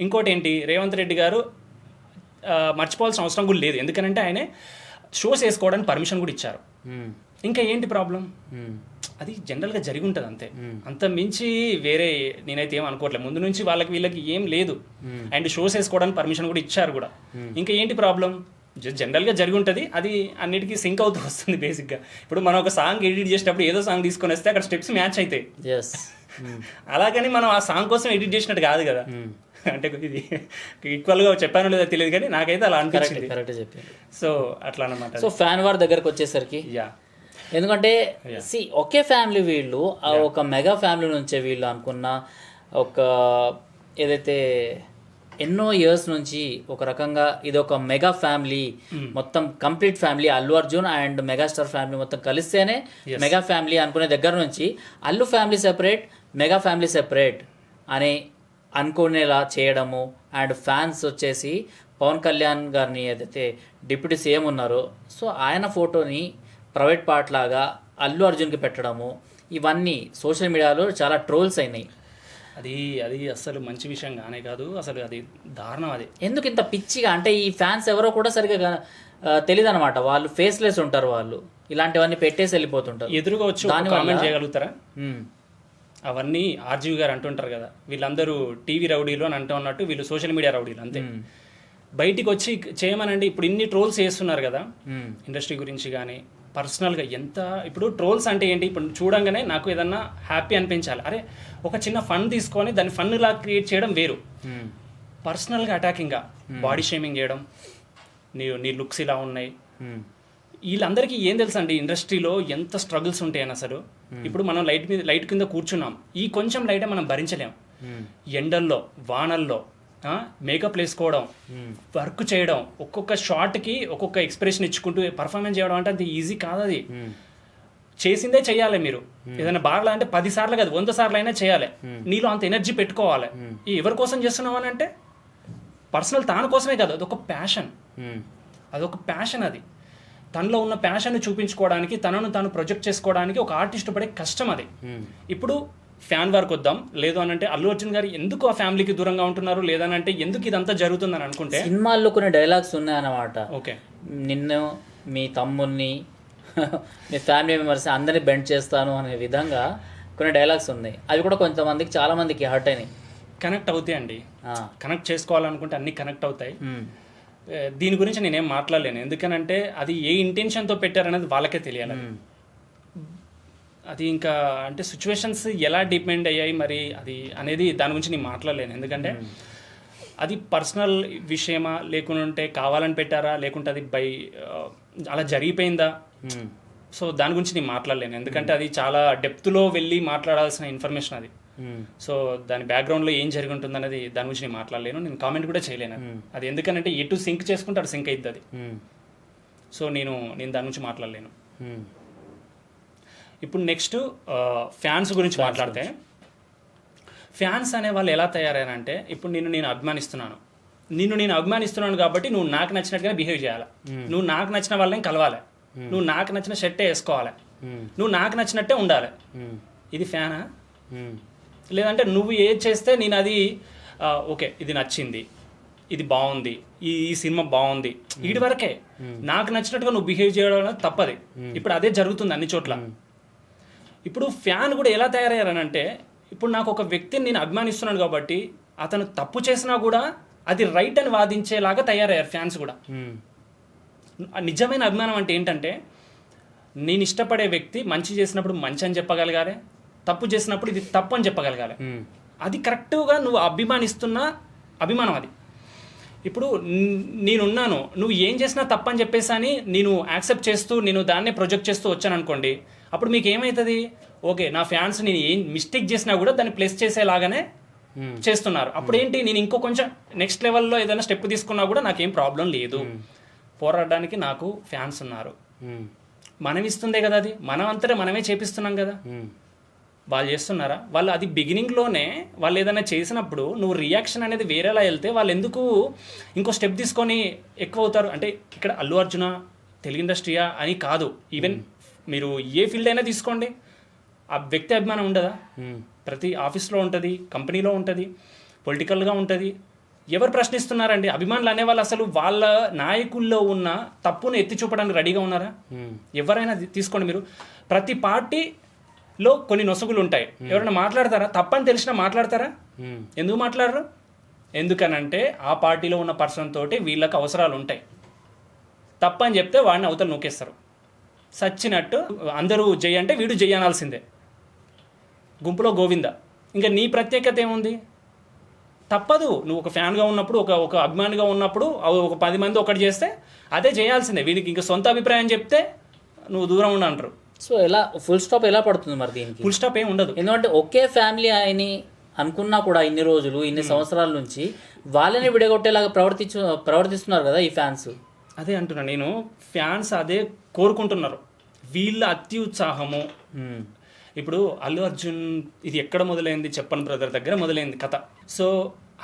ఇంకోటి ఏంటి, రేవంత్ రెడ్డి గారు మర్చిపోవాల్సిన అవసరం కూడా లేదు. ఎందుకనంటే ఆయనే షోస్ వేసుకోవడానికి పర్మిషన్ కూడా ఇచ్చారు. ఇంకా ఏంటి ప్రాబ్లం? అది జనరల్గా జరిగి ఉంటుంది అంతే. అంత మించి వేరే నేనైతే ఏం అనుకోవట్లేదు. ముందు నుంచి వీళ్ళకి ఏం లేదు. అండ్ షోస్ వేసుకోవడానికి పర్మిషన్ కూడా ఇచ్చారు కూడా. ఇంకా ఏంటి ప్రాబ్లం? జనరల్గా జరిగి ఉంటుంది. అది అన్నిటికీ సింక్ అవుతూ వస్తుంది బేసిక్గా. ఇప్పుడు మనం ఒక సాంగ్ ఎడిట్ చేసేటప్పుడు ఏదో సాంగ్ తీసుకొని వస్తే అక్కడ స్టెప్స్ మ్యాచ్ అవుతాయి. అలాగని మనం ఆ సాంగ్ కోసం ఎడిట్ చేసినట్టు కాదు కదా. అంటే ఇది ఈక్వల్గా చెప్పానో లేదో తెలియదు, కానీ నాకైతే అలా అనిపించింది. సో అట్లా అనమాట. సో ఫ్యాన్ వార్ దగ్గరకు వచ్చేసరికి ఎందుకంటే ఒకే ఫ్యామిలీ వీళ్ళు, ఒక మెగా ఫ్యామిలీ నుంచే వీళ్ళు అనుకున్న ఒక ఏదైతే ఎన్నో ఇయర్స్ నుంచి ఒక రకంగా ఇది ఒక మెగా ఫ్యామిలీ, మొత్తం complete family, Allu Arjun and megastar family మొత్తం కలిస్తేనే మెగా ఫ్యామిలీ అనుకునే దగ్గర నుంచి Allu family separate, mega family separate అని అనుకునేలా చేయడము. అండ్ ఫ్యాన్స్ వచ్చేసి పవన్ కళ్యాణ్ గారిని ఏదైతే డిప్యూటీ సీఎం ఉన్నారో, సో ఆయన ఫోటోని ప్రైవేట్ పార్ట్ లాగా అల్లు అర్జున్కి పెట్టడము, ఇవన్నీ సోషల్ మీడియాలో చాలా ట్రోల్స్ అయినాయి. అది అసలు మంచి విషయం కానే కాదు, అసలు అది దారుణం. అది ఎందుకు ఇంత పిచ్చిగా అంటే ఈ ఫ్యాన్స్ ఎవరో కూడా సరిగ్గా తెలియదు అనమాట. వాళ్ళు ఫేస్లెస్ ఉంటారు, వాళ్ళు ఇలాంటివన్నీ పెట్టేసి వెళ్ళిపోతుంటారు. ఎదురుగా వచ్చి కామెంట్ చేయగలుగుతారా? అవన్నీ ఆర్జీవి గారు అంటుంటారు కదా, వీళ్ళందరూ టీవీ రౌడీలు అని అంటూ ఉన్నట్టు వీళ్ళు సోషల్ మీడియా రౌడీలు అంతే. బయటికి వచ్చి చేయమనండి. ఇప్పుడు ఇన్ని ట్రోల్స్ చేస్తున్నారు కదా ఇండస్ట్రీ గురించి కానీ పర్సనల్గా. ఎంత ఇప్పుడు ట్రోల్స్ అంటే ఏంటి? ఇప్పుడు చూడంగానే నాకు ఏదన్నా హ్యాపీ అనిపించాలి, అరే ఒక చిన్న ఫన్ తీసుకొని దాన్ని ఫన్ లా క్రియేట్ చేయడం వేరు. పర్సనల్గా అటాకింగ్గా బాడీ షేమింగ్ చేయడం, నీ లుక్స్ ఇలా ఉన్నాయి. వీళ్ళందరికీ ఏం తెలుసు అండి ఇండస్ట్రీలో ఎంత స్ట్రగుల్స్ ఉంటాయని అసలు. ఇప్పుడు మనం లైట్ కింద కూర్చున్నాం, ఈ కొంచెం లైటే మనం భరించలేం. ఎండల్లో వానల్లో మేకప్ వేసుకోవడం, వర్క్ చేయడం, ఒక్కొక్క షాట్కి ఒక్కొక్క ఎక్స్ప్రెషన్ ఇచ్చుకుంటూ పర్ఫార్మెన్స్ చేయడం అంటే అంత ఈజీ కాదు. అది చేసిందే చెయ్యాలి. మీరు ఏదైనా బాగా అంటే 10 సార్లు కాదు 100 సార్లు అయినా చేయాలి. నీలో అంత ఎనర్జీ పెట్టుకోవాలి. ఎవరి కోసం చేస్తున్నావు అని అంటే పర్సనల్ తాను కోసమే కాదు, అదొక ప్యాషన్. అది తనలో ఉన్న ప్యాషన్ని చూపించుకోవడానికి, తనను తాను ప్రొజెక్ట్ చేసుకోవడానికి ఒక ఆర్టిస్ట్ పడే కష్టం అది. ఇప్పుడు ఫ్యాన్ వర్క్ వద్దాం, లేదు అని అంటే అల్లు అర్జున్ గారు ఎందుకు ఆ ఫ్యామిలీకి దూరంగా ఉంటున్నారు, లేదనంటే ఎందుకు ఇదంతా జరుగుతుందని అనుకుంటే సినిమాల్లో కొన్ని డైలాగ్స్ ఉన్నాయన్నమాట. ఓకే, నిన్ను, మీ తమ్ముడిని, మీ ఫ్యామిలీ మెంబర్స్ అందరినీ బెండ్ చేస్తాను అనే విధంగా కొన్ని డైలాగ్స్ ఉన్నాయి. అవి కూడా కొంతమందికి, చాలా మందికి హర్ట్ అయినాయి. కనెక్ట్ అవుతాయండి. కనెక్ట్ చేసుకోవాలనుకుంటే అన్ని కనెక్ట్ అవుతాయి. దీని గురించి నేనేం మాట్లాడలేను, ఎందుకనంటే అది ఏ ఇంటెన్షన్తో పెట్టారనేది వాళ్ళకే తెలియాలి. అది ఇంకా అంటే సిచ్యువేషన్స్ ఎలా డిపెండ్ అయ్యాయి మరి అది అనేది దాని గురించి నేను మాట్లాడలేను. ఎందుకంటే అది పర్సనల్ విషయమా, లేకుంటే కావాలని పెట్టారా, లేకుంటే అది అలా జరిగిపోయిందా, సో దాని గురించి నేను మాట్లాడలేను. ఎందుకంటే అది చాలా డెప్త్లో వెళ్ళి మాట్లాడాల్సిన ఇన్ఫర్మేషన్ అది. సో దాని బ్యాక్గ్రౌండ్లో ఏం జరిగి ఉంటుంది అనేది దాని గురించి నేను మాట్లాడలేను, నేను కామెంట్ కూడా చేయలేను. అది ఎందుకంటే ఎటు సింక్ చేసుకుంటే అటు సింక్ అవుతుంది అది. సో నేను దాని గురించి మాట్లాడలేను. ఇప్పుడు నెక్స్ట్ ఫ్యాన్స్ గురించి మాట్లాడితే, ఫ్యాన్స్ అనే వాళ్ళు ఎలా తయారయ్యారంటే, ఇప్పుడు నేను అభిమానిస్తున్నాను కాబట్టి నువ్వు నాకు నచ్చినట్టుగానే బిహేవ్ చేయాలి, నువ్వు నాకు నచ్చిన వాళ్ళని కలవాలి, నువ్వు నాకు నచ్చిన షర్టే వేసుకోవాలి, నువ్వు నాకు నచ్చినట్టే ఉండాలి. ఇది ఫ్యానా? లేదంటే నువ్వు ఏది చేస్తే నేను అది ఓకే ఇది నచ్చింది, ఇది బాగుంది, ఈ సినిమా బాగుంది, వీడి వరకే నాకు నచ్చినట్టుగా నువ్వు బిహేవ్ చేయడం అనేది తప్పది. ఇప్పుడు అదే జరుగుతుంది అన్ని చోట్ల. ఇప్పుడు ఫ్యాన్ కూడా ఎలా తయారయ్యారనంటే, ఇప్పుడు నాకు ఒక వ్యక్తిని నేను అభిమానిస్తున్నాను కాబట్టి అతను తప్పు చేసినా కూడా అది రైట్ అని వాదించేలాగా తయారయ్యారు ఫ్యాన్స్ కూడా. నిజమైన అభిమానం అంటే ఏంటంటే, నేను ఇష్టపడే వ్యక్తి మంచి చేసినప్పుడు మంచి అని చెప్పగలగాలి, తప్పు చేసినప్పుడు ఇది తప్పు అని చెప్పగలగాలి. అది కరెక్ట్గా నువ్వు అభిమానిస్తున్న అభిమానం అది. ఇప్పుడు నేనున్నాను, నువ్వు ఏం చేసినా తప్పని చెప్పేసి అని నేను యాక్సెప్ట్ చేస్తూ నేను దాన్నే ప్రొజెక్ట్ చేస్తూ వచ్చాను అనుకోండి, అప్పుడు మీకు ఏమవుతుంది, ఓకే నా ఫ్యాన్స్ నేను ఏం మిస్టేక్ చేసినా కూడా దాన్ని ప్లస్ చేసేలాగానే చేస్తున్నారు. అప్పుడు ఏంటి, నేను ఇంకో కొంచెం నెక్స్ట్ లెవెల్లో ఏదైనా స్టెప్ తీసుకున్నా కూడా నాకేం ప్రాబ్లం లేదు, పోరాడడానికి నాకు ఫ్యాన్స్ ఉన్నారు. మనం ఇస్తుందే కదా, అది మనం అంతటా మనమే చేపిస్తున్నాం కదా. వాళ్ళు చేస్తున్నారా? వాళ్ళు అది బిగినింగ్లోనే వాళ్ళు ఏదైనా చేసినప్పుడు నువ్వు రియాక్షన్ అనేది వేరేలా వెళ్తే వాళ్ళు ఎందుకు ఇంకో స్టెప్ తీసుకొని ఎక్కువ అవుతారు? అంటే ఇక్కడ అల్లు అర్జున తెలుగు ఇండస్ట్రీయా అని కాదు, ఈవెన్ మీరు ఏ ఫీల్డ్ అయినా తీసుకోండి, ఆ వ్యక్తి అభిమానం ఉండదా? ప్రతి ఆఫీస్లో ఉంటుంది, కంపెనీలో ఉంటుంది, పొలిటికల్గా ఉంటుంది. ఎవరు ప్రశ్నిస్తున్నారండి? అభిమానులు అనేవాళ్ళు అసలు వాళ్ళ నాయకుల్లో ఉన్న తప్పును ఎత్తి చూపడానికి రెడీగా ఉన్నారా? ఎవరైనా తీసుకోండి మీరు, ప్రతి పార్టీలో కొన్ని నొసగులు ఉంటాయి. ఎవరైనా మాట్లాడతారా? తప్పని తెలిసినా మాట్లాడతారా? ఎందుకు మాట్లాడరు? ఎందుకనంటే ఆ పార్టీలో ఉన్న పర్సన్ తోటి వీళ్ళకి అవసరాలు ఉంటాయి. తప్పని చెప్తే వాడిని అవతల నూకేస్తారు. సచ్చినట్టు అందరూ జై అంటే వీడు జై అనాల్సిందే, గుంపులో గోవింద. ఇంకా నీ ప్రత్యేకత ఏముంది? తప్పదు. నువ్వు ఒక ఫ్యాన్గా ఉన్నప్పుడు, ఒక అభిమానిగా ఉన్నప్పుడు ఒక 10 మంది ఒకటి చేస్తే అదే చేయాల్సిందే. వీడికి ఇంకా సొంత అభిప్రాయం చెప్తే నువ్వు దూరం ఉండ అంటారు. సో ఎలా ఫుల్ స్టాప్ ఎలా పడుతుంది మరి దీనికి? ఫుల్ స్టాప్ ఏమి ఉండదు. ఎందుకంటే ఒకే ఫ్యామిలీ అని అనుకున్నా కూడా ఇన్ని రోజులు, ఇన్ని సంవత్సరాల నుంచి వాళ్ళని విడగొట్టేలాగా ప్రవర్తిస్తున్నారు కదా ఈ ఫ్యాన్స్. అదే అంటున్నా నేను, ఫ్యాన్స్ అదే కోరుకుంటున్నారు. వీళ్ళ అత్యుత్సాహము. ఇప్పుడు అల్లు అర్జున్ ఇది ఎక్కడ మొదలైంది? చెప్పన్ బ్రదర్ దగ్గర మొదలైంది కథ. సో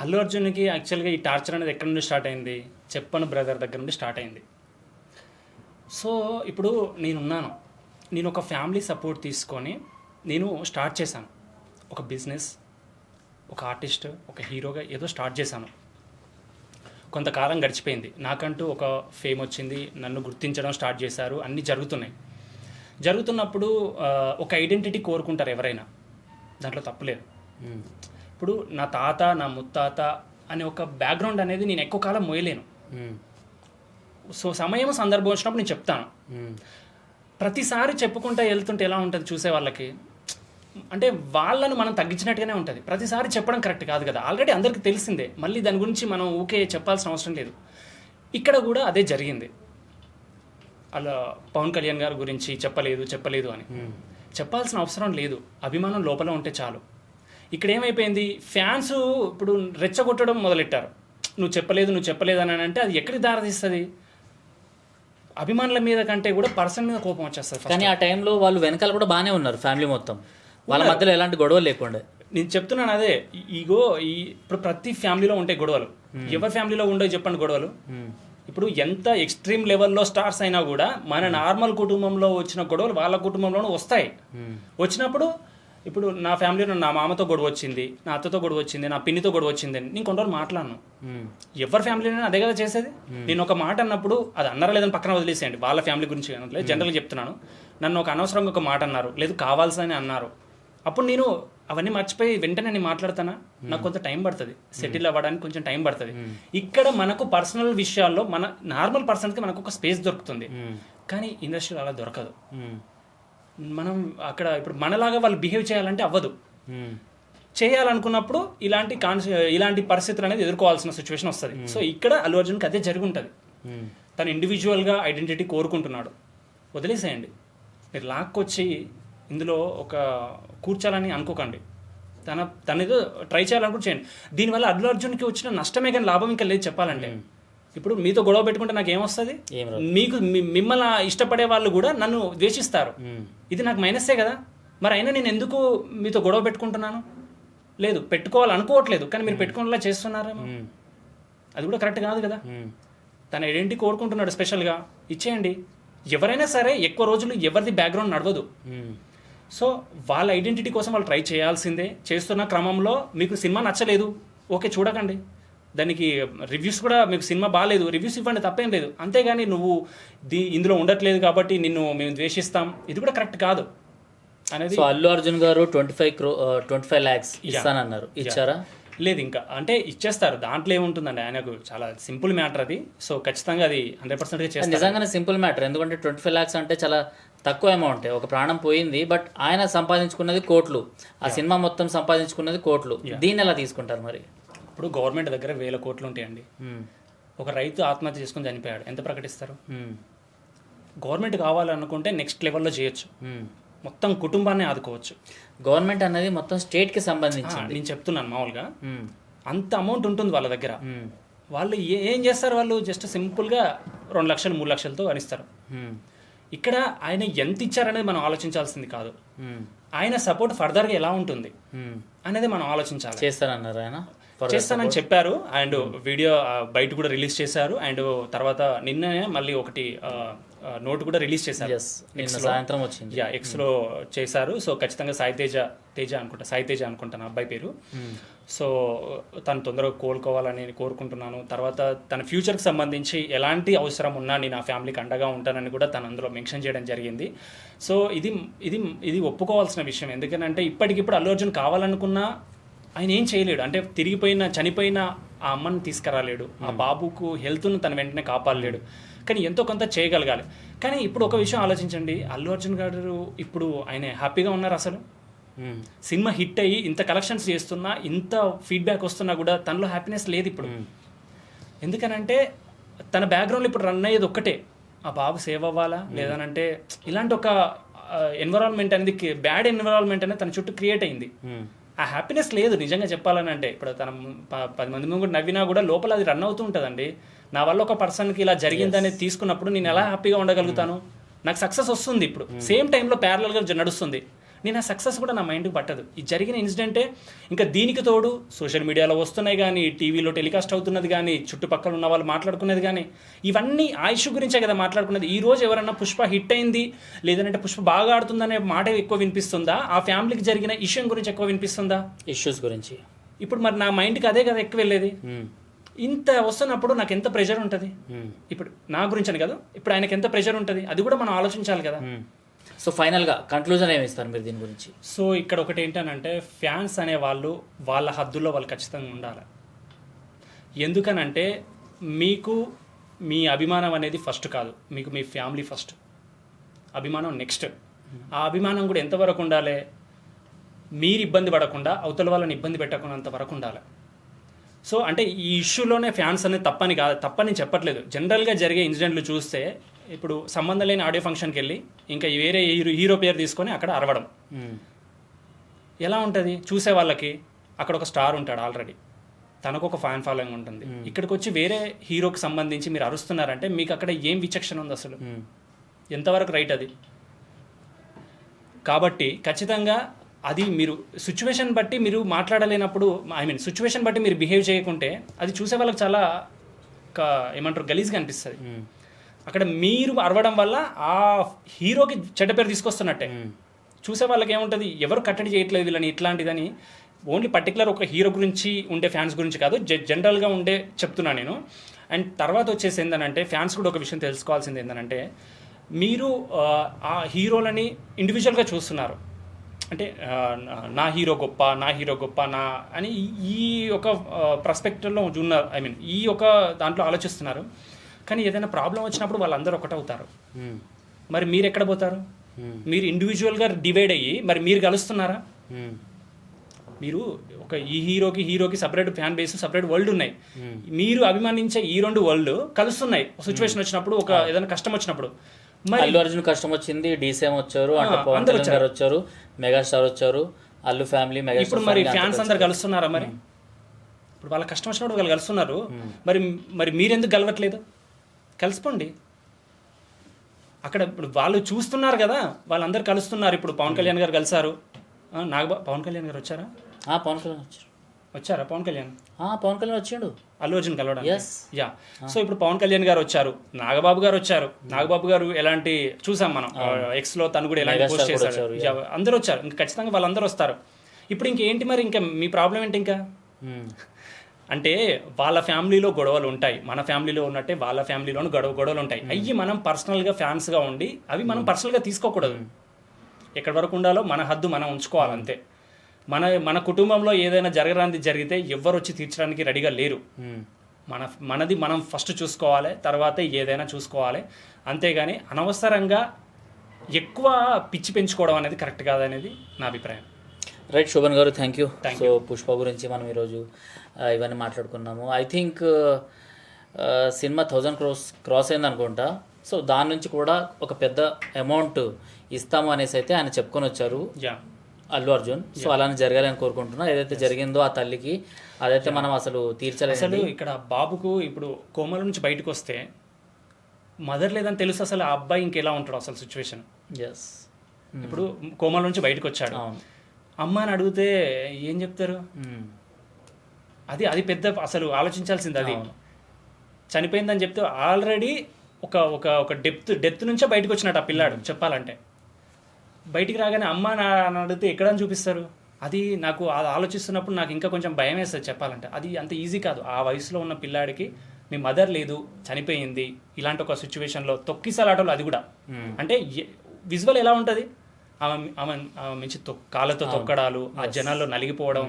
అల్లు అర్జున్కి యాక్చువల్గా ఈ టార్చర్ అనేది ఎక్కడ నుండి స్టార్ట్ అయింది? చెప్పన్ బ్రదర్ దగ్గర నుండి స్టార్ట్ అయింది. సో ఇప్పుడు నేను ఒక ఫ్యామిలీ సపోర్ట్ తీసుకొని నేను స్టార్ట్ చేశాను ఒక బిజినెస్, ఒక ఆర్టిస్ట్, ఒక హీరోగా ఏదో స్టార్ట్ చేశాను. కొంతకాలం గడిచిపోయింది, నాకంటూ ఒక ఫేమ్ వచ్చింది, నన్ను గుర్తించడం స్టార్ట్ చేశారు, అన్నీ జరుగుతున్నప్పుడు ఒక ఐడెంటిటీ కోరుకుంటారు ఎవరైనా, దాంట్లో తప్పులేదు. ఇప్పుడు నా తాత, నా ముత్తాత అనే ఒక బ్యాక్గ్రౌండ్ అనేది నేను ఎక్కువ కాలం మోయలేను. సో సమయం సందర్భం వచ్చినప్పుడు నేను చెప్తాను. ప్రతిసారి చెప్పుకుంటూ వెళ్తుంటే ఎలా ఉంటుంది చూసే వాళ్ళకి, అంటే వాళ్ళను మనం తగ్గించినట్టుగానే ఉంటుంది. ప్రతిసారి చెప్పడం కరెక్ట్ కాదు కదా, ఆల్రెడీ అందరికీ తెలిసిందే, మళ్ళీ దాని గురించి మనం ఊకే చెప్పాల్సిన అవసరం లేదు. ఇక్కడ కూడా అదే జరిగింది. అలా పవన్ కళ్యాణ్ గారి గురించి చెప్పలేదు అని చెప్పాల్సిన అవసరం లేదు. అభిమానం లోపల ఉంటే చాలు. ఇక్కడ ఏమైపోయింది, ఫ్యాన్స్ ఇప్పుడు రెచ్చగొట్టడం మొదలెట్టారు. నువ్వు చెప్పలేదు అని అంటే అది ఎక్కడికి దారితీస్తుంది? అభిమానుల మీద కంటే కూడా పర్సన్ మీద కోపం వచ్చేస్తుంది. కానీ ఆ టైంలో వాళ్ళు వెనకాల కూడా బాగానే ఉన్నారు, ఫ్యామిలీ మొత్తం, వాళ్ళ మధ్యలో ఎలాంటి గొడవలు లేకుండా. నేను చెప్తున్నాను అదే, ఇప్పుడు ప్రతి ఫ్యామిలీలో ఉంటాయి గొడవలు. ఎవరి ఫ్యామిలీలో ఉండవు చెప్పండి గొడవలు? ఇప్పుడు ఎంత ఎక్స్ట్రీమ్ లెవెల్లో స్టార్స్ అయినా కూడా మన నార్మల్ కుటుంబంలో వచ్చిన గొడవలు వాళ్ళ కుటుంబంలోనూ వస్తాయి. వచ్చినప్పుడు ఇప్పుడు నా ఫ్యామిలీలో నా మామతో గొడవ వచ్చింది, నా అత్తతో గొడవ వచ్చింది, నా పిన్నితో గొడవ వచ్చింది అని నేను కొన్ని రోజులు మాట్లాడను. ఎవరి ఫ్యామిలీలో అదే కదా చేసేది. నేను ఒక మాట అన్నప్పుడు అది అన్నారా లేదని పక్కన వదిలేసేయండి, వాళ్ళ ఫ్యామిలీ గురించి జనరల్గా చెప్తున్నాను. నన్ను ఒక అనవసరంగా ఒక మాట అన్నారు, లేదు కావాల్సని అన్నారు, అప్పుడు నేను అవన్నీ మర్చిపోయి వెంటనే నేను మాట్లాడతానా? నాకు కొంత టైం పడుతుంది, సెటిల్ అవ్వడానికి కొంచెం టైం పడుతుంది. ఇక్కడ మనకు పర్సనల్ విషయాల్లో మన నార్మల్ పర్సన్కి మనకు ఒక స్పేస్ దొరుకుతుంది, కానీ ఇండస్ట్రీలో అలా దొరకదు. మనం అక్కడ ఇప్పుడు మనలాగా వాళ్ళు బిహేవ్ చేయాలంటే అవ్వదు. చేయాలనుకున్నప్పుడు ఇలాంటి పరిస్థితులు అనేది ఎదుర్కోవాల్సిన సిచ్యువేషన్ వస్తుంది. సో ఇక్కడ అల్లు అర్జున్కి అదే జరిగి ఉంటుంది. తను ఇండివిజువల్గా ఐడెంటిటీ కోరుకుంటున్నాడు, వదిలేసేయండి. మీరు లాక్కొచ్చి ఇందులో ఒక కూర్చోాలని అనుకోకండి. తన ఏదో ట్రై చేయాలనుకుంటే చేయండి. దీనివల్ల అల్లు అర్జున్కి వచ్చిన నష్టమే కానీ లాభం ఇంకా లేదు చెప్పాలంటే. ఇప్పుడు మీతో గొడవ పెట్టుకుంటే నాకు ఏమొస్తుంది? మీకు మిమ్మల్ని ఇష్టపడే వాళ్ళు కూడా నన్ను ద్వేషిస్తారు, ఇది నాకు మైనస్సే కదా. మరి అయినా నేను ఎందుకు మీతో గొడవ పెట్టుకుంటున్నాను? లేదు, పెట్టుకోవాలనుకోవట్లేదు, కానీ మీరు పెట్టుకునేలా చేస్తున్నారేమో, అది కూడా కరెక్ట్ కాదు కదా. తన ఐడెంటిటీ కోరుకుంటున్నాడు స్పెషల్గా, ఇచ్చేయండి. ఎవరైనా సరే ఎక్కువ రోజులు ఎవరిది బ్యాక్గ్రౌండ్ నడవదు. సో వాళ్ళ ఐడెంటిటీ కోసం వాళ్ళు ట్రై చేయాల్సిందే. చేస్తున్న క్రమంలో మీకు సినిమా నచ్చలేదు, ఓకే చూడకండి. దానికి రివ్యూస్ కూడా మీకు సినిమా బాగాలేదు, రివ్యూస్ ఇవ్వండి, తప్పేం లేదు. అంతేగాని నువ్వు ఇందులో ఉండట్లేదు కాబట్టి మేము ద్వేషిస్తాం, ఇది కూడా కరెక్ట్ కాదు అనేది. అల్లు అర్జున్ గారు 25 lakhs ఇస్తానన్నారు, ఇచ్చారా? లేదు, ఇంకా అంటే ఇచ్చేస్తారు. దాంట్లో ఏముంటుందండి, ఆయనకు చాలా సింపుల్ మ్యాటర్ అది. సో ఖచ్చితంగా అది 100% చేస్తారు. నిజంగానే సింపుల్ మ్యాటర్, ఎందుకంటే 25 lakhs అంటే చాలా తక్కువ అమౌంట్. ఒక ప్రాణం పోయింది, బట్ ఆయన సంపాదించుకున్నది కోట్లు, ఆ సినిమా మొత్తం సంపాదించుకున్నది కోట్లు. దీన్ని ఎలా తీసుకుంటారు మరి? ఇప్పుడు గవర్నమెంట్ దగ్గర 1000 కోట్లు ఉంటాయండి. ఒక రైతు ఆత్మహత్య చేసుకుని చనిపోయాడు, ఎంత ప్రకటిస్తారు? గవర్నమెంట్ కావాలనుకుంటే నెక్స్ట్ లెవెల్లో చేయొచ్చు, మొత్తం కుటుంబాన్ని ఆదుకోవచ్చు. గవర్నమెంట్ అనేది మొత్తం స్టేట్కి సంబంధించి నేను చెప్తున్నాను. మామూలుగా అంత అమౌంట్ ఉంటుంది వాళ్ళ దగ్గర. వాళ్ళు ఏం చేస్తారు? వాళ్ళు జస్ట్ సింపుల్గా 2 లక్షలు 3 లక్షలతో అనిస్తారు. ఇక్కడ ఆయన ఎంత ఇచ్చారనేది మనం ఆలోచించాల్సింది కాదు, ఆయన సపోర్ట్ ఫర్దర్గా ఎలా ఉంటుంది అనేది మనం ఆలోచించాలి. చేస్తానన్నారు ఆయన, చేస్తానని చెప్పారు. అండ్ వీడియో బయట కూడా రిలీజ్ చేశారు. అండ్ తర్వాత నిన్ననే మళ్ళీ ఒకటి నోట్ కూడా రిలీజ్ చేశారు, సాయంత్రం వచ్చింది. ఎక్స్లో చేశారు. సో ఖచ్చితంగా సాయి తేజ అనుకుంటాను అబ్బాయి పేరు. సో తను తొందరగా కోలుకోవాలని కోరుకుంటున్నాను. తర్వాత తన ఫ్యూచర్కి సంబంధించి ఎలాంటి అవసరం ఉన్నా నేను ఆ ఫ్యామిలీకి అండగా ఉంటానని కూడా తను అందులో మెన్షన్ చేయడం జరిగింది. సో ఇది ఒప్పుకోవాల్సిన విషయం. ఎందుకంటే ఇప్పటికిప్పుడు అల్లు అర్జున్ కావాలనుకున్నా ఆయన ఏం చేయలేడు. అంటే చనిపోయిన ఆ అమ్మని తీసుకురాలేడు, ఆ బాబుకు హెల్త్ను తన వెంటనే కాపాడలేడు, కానీ ఎంతో కొంత చేయగలగాలి. కానీ ఇప్పుడు ఒక విషయం ఆలోచించండి, అల్లు అర్జున్ గారు ఇప్పుడు ఆయన హ్యాపీగా ఉన్నారు అసలు? సినిమా హిట్ అయ్యి ఇంత కలెక్షన్స్ చేస్తున్నా, ఇంత ఫీడ్బ్యాక్ వస్తున్నా కూడా తనలో హ్యాపీనెస్ లేదు ఇప్పుడు. ఎందుకనంటే తన బ్యాక్గ్రౌండ్లో ఇప్పుడు రన్ అయ్యేది ఒక్కటే, ఆ బాబు సేవ్ అవ్వాలా, లేదనంటే ఇలాంటి ఒక ఎన్విరాన్మెంట్ అనేది, బ్యాడ్ ఎన్విరాన్మెంట్ అనేది తన చుట్టూ క్రియేట్ అయింది. ఆ హ్యాపీనెస్ లేదు నిజంగా చెప్పాలని. అంటే ఇప్పుడు తన 10 మంది ముందు నవ్వినా కూడా లోపల అది రన్ అవుతూ ఉంటుందండి. నా వల్ల ఒక పర్సన్కి ఇలా జరిగిందని తీసుకున్నప్పుడు నేను ఎలా హ్యాపీగా ఉండగలుగుతాను? నాకు సక్సెస్ వస్తుంది, ఇప్పుడు సేమ్ టైంలో ప్యారలల్గా నడుస్తుంది, నేను ఆ సక్సెస్ కూడా నా మైండ్కి పట్టదు. ఈ జరిగిన ఇన్సిడెంటే ఇంకా దీనికి తోడు సోషల్ మీడియాలో వస్తున్నాయి కానీ, టీవీలో టెలికాస్ట్ అవుతున్నది కానీ, చుట్టుపక్కల ఉన్న వాళ్ళు మాట్లాడుకునేది కానీ, ఇవన్నీ ఆ ఇష్యూ గురించే కదా మాట్లాడుకున్నది. ఈ రోజు ఎవరన్నా పుష్ప హిట్ అయింది, లేదంటే పుష్ప బాగా ఆడుతుందనే మాట ఎక్కువ వినిపిస్తుందా, ఆ ఫ్యామిలీకి జరిగిన ఇష్యూ గురించి ఎక్కువ వినిపిస్తుందా? ఇష్యూస్ గురించి. ఇప్పుడు మరి నా మైండ్కి అదే కదా ఎక్కువ వెళ్ళేది. ఇంత వస్తున్నప్పుడు నాకు ఎంత ప్రెషర్ ఉంటుంది? ఇప్పుడు నా గురించి అని కదా, ఇప్పుడు ఆయనకి ఎంత ప్రెషర్ ఉంటుంది, అది కూడా మనం ఆలోచించాలి కదా. సో ఫైనల్గా కంక్లూజన్ ఏమి ఇస్తారు మీరు దీని గురించి? సో ఇక్కడ ఒకటి ఏంటనంటే, ఫ్యాన్స్ అనే వాళ్ళు వాళ్ళ హద్దుల్లో వాళ్ళు ఖచ్చితంగా ఉండాలి. ఎందుకనంటే మీకు మీ అభిమానం అనేది ఫస్ట్ కాదు, మీకు మీ ఫ్యామిలీ ఫస్ట్, అభిమానం నెక్స్ట్. ఆ అభిమానం కూడా ఎంతవరకు ఉండాలి? మీరు ఇబ్బంది పడకుండా అవతల వాళ్ళని ఇబ్బంది పెట్టకుండా వరకు ఉండాలి. సో అంటే ఈ ఇష్యూలోనే ఫ్యాన్స్ అనేది తప్పని చెప్పట్లేదు. జనరల్గా జరిగే ఇన్సిడెంట్లు చూస్తే, ఇప్పుడు సంబంధం లేని ఆడియో ఫంక్షన్కి వెళ్ళి ఇంకా వేరే హీరో పేరు తీసుకొని అక్కడ అరవడం, ఎలా ఉంటుంది చూసే వాళ్ళకి? అక్కడ ఒక స్టార్ ఉంటాడు ఆల్రెడీ, తనకు ఒక ఫ్యాన్ ఫాలోయింగ్ ఉంటుంది. ఇక్కడికి వచ్చి వేరే హీరోకి సంబంధించి మీరు అరుస్తున్నారంటే మీకు అక్కడ ఏం విచక్షణ ఉంది అసలు? ఎంతవరకు రైట్ అది? కాబట్టి ఖచ్చితంగా అది మీరు సిచ్యువేషన్ బట్టి మీరు మాట్లాడలేనప్పుడు, సిచ్యువేషన్ బట్టి మీరు బిహేవ్ చేయకుంటే అది చూసే వాళ్ళకి చాలా ఏమంటారు గలీజ్గా అనిపిస్తుంది. అక్కడ మీరు అరవడం వల్ల ఆ హీరోకి చెడ్డ పేరు తీసుకొస్తున్నట్టే. చూసే వాళ్ళకి ఏముంటుంది, ఎవరు కట్టడి చేయట్లేదు వీళ్ళని ఇట్లాంటిదని. ఓన్లీ పర్టికులర్ ఒక హీరో గురించి ఉండే ఫ్యాన్స్ గురించి కాదు, జనరల్గా ఉండే చెప్తున్నాను నేను. అండ్ తర్వాత వచ్చేసి ఏంటంటే ఫ్యాన్స్ కూడా ఒక విషయం తెలుసుకోవాల్సింది ఏంటంటే, మీరు ఆ హీరోలని ఇండివిజువల్గా చూస్తున్నారు. అంటే నా హీరో గొప్ప, నా హీరో గొప్ప, నా అని ఈ ఒక పర్స్పెక్టివ్లో ఉన్నారు. ఈ ఒక దాంట్లో ఆలోచిస్తున్నారు. కానీ ఏదైనా ప్రాబ్లం వచ్చినప్పుడు వాళ్ళందరూ ఒకటవుతారు. మరి మీరు ఎక్కడ పోతారు? మీరు ఇండివిజువల్గా డివైడ్ అయ్యి మరి మీరు కలుస్తున్నారా? మీరు ఒక ఈ హీరోకి separate fan base, separate world ఉన్నాయి. మీరు అభిమానించే ఈ రెండు వరల్డ్ కలుస్తున్నాయి సిచ్యువేషన్ వచ్చినప్పుడు, ఒక ఏదైనా కష్టం వచ్చినప్పుడు. మరి అల్లు అర్జున్ కష్టం వచ్చింది, డీసీఎం వచ్చారు, అంటే పవన్ కళ్యాణ్ గారు వచ్చారు, మెగాస్టార్ వచ్చారు, అల్లు ఫ్యామిలీ, ఇప్పుడు మరి ఫ్యాన్స్ అందరు కలుస్తున్నారా? మరి ఇప్పుడు వాళ్ళ కష్టం వచ్చినప్పుడు వాళ్ళు కలుస్తున్నారు. మరి మీరెందుకు కలవట్లేదు? కలిసిపోండి. అక్కడ ఇప్పుడు వాళ్ళు చూస్తున్నారు కదా, వాళ్ళందరూ కలుస్తున్నారు. ఇప్పుడు పవన్ కళ్యాణ్ గారు కలిసారు, పవన్ కళ్యాణ్ గారు వచ్చారా? పవన్ కళ్యాణ్ వచ్చారా? పవన్ కళ్యాణ్ వచ్చాడు అల్లు అర్జున్ కలవడం. యా. సో ఇప్పుడు పవన్ కళ్యాణ్ గారు వచ్చారు, నాగబాబు గారు వచ్చారు. నాగబాబు గారు ఎలాంటి చూసాం మనం ఎక్స్ లో, తను కూడా ఎలాంటి పోస్ట్ చేశారు. అందరూ వచ్చారు, ఇంకా ఖచ్చితంగా వాళ్ళందరూ వస్తారు. ఇప్పుడు ఇంకేంటి మరి? ఇంకా మీ ప్రాబ్లం ఏంటి ఇంకా? అంటే వాళ్ళ ఫ్యామిలీలో గొడవలు ఉంటాయి, మన ఫ్యామిలీలో ఉన్నట్టే వాళ్ళ ఫ్యామిలీలోనూ గొడవలు ఉంటాయి. అయ్యి మనం పర్సనల్గా ఫ్యాన్స్గా ఉండి అవి మనం పర్సనల్గా తీసుకోకూడదు. ఎక్కడి వరకు ఉండాలో మన హద్దు మనం ఉంచుకోవాలి అంతే. మన కుటుంబంలో ఏదైనా జరగరానిది జరిగితే ఎవ్వరు వచ్చి తీర్చడానికి రెడీగా లేరు. మనది మనం ఫస్ట్ చూసుకోవాలి, తర్వాతే ఏదైనా చూసుకోవాలి. అంతేగాని అనవసరంగా ఎక్కువ పిచ్చి పెంచుకోవడం అనేది కరెక్ట్ కాదనేది నా అభిప్రాయం. రైట్ శోభన్ గారు, థ్యాంక్ యూ. సో పుష్ప గురించి మనం ఈరోజు ఇవన్నీ మాట్లాడుకున్నాము. I think cinema 1000 crores cross అయింది అనుకుంటా. సో దాని నుంచి కూడా ఒక పెద్ద అమౌంట్ ఇస్తాము అనేసి అయితే ఆయన చెప్పుకొని వచ్చారు అల్లు అర్జున్. సో అలానే జరగాలని కోరుకుంటున్నా. ఏదైతే జరిగిందో ఆ తల్లికి అదైతే మనం అసలు తీర్చలేదు. అసలు ఇక్కడ బాబుకు ఇప్పుడు కోమల నుంచి బయటకు వస్తే మదర్ లేదని తెలుసు. అసలు ఆ అబ్బాయి ఇంకెలా ఉంటాడు అసలు సిచ్యువేషన్? ఇప్పుడు కోమల నుంచి బయటకు వచ్చాడు, అమ్మ అని అడిగితే ఏం చెప్తారు? అది పెద్ద అసలు ఆలోచించాల్సింది. అది చనిపోయిందని చెప్తే ఆల్రెడీ ఒక డెత్ నుంచే బయటకు వచ్చినట్టు ఆ పిల్లాడు చెప్పాలంటే. బయటికి రాగానే అమ్మ అని అడిగితే ఎక్కడని చూపిస్తారు? అది నాకు అది ఆలోచిస్తున్నప్పుడు నాకు ఇంకా కొంచెం భయం వేస్తుంది చెప్పాలంటే. అది అంత ఈజీ కాదు. ఆ వయసులో ఉన్న పిల్లాడికి మీ మదర్ లేదు, చనిపోయింది, ఇలాంటి ఒక సిచ్యువేషన్లో తొక్కిసలాటలు, అది కూడా అంటే విజువల్ ఎలా ఉంటుంది? ఆమె మంచి కాళ్ళతో తొక్కడాలు, ఆ జనాల్లో నలిగిపోవడం,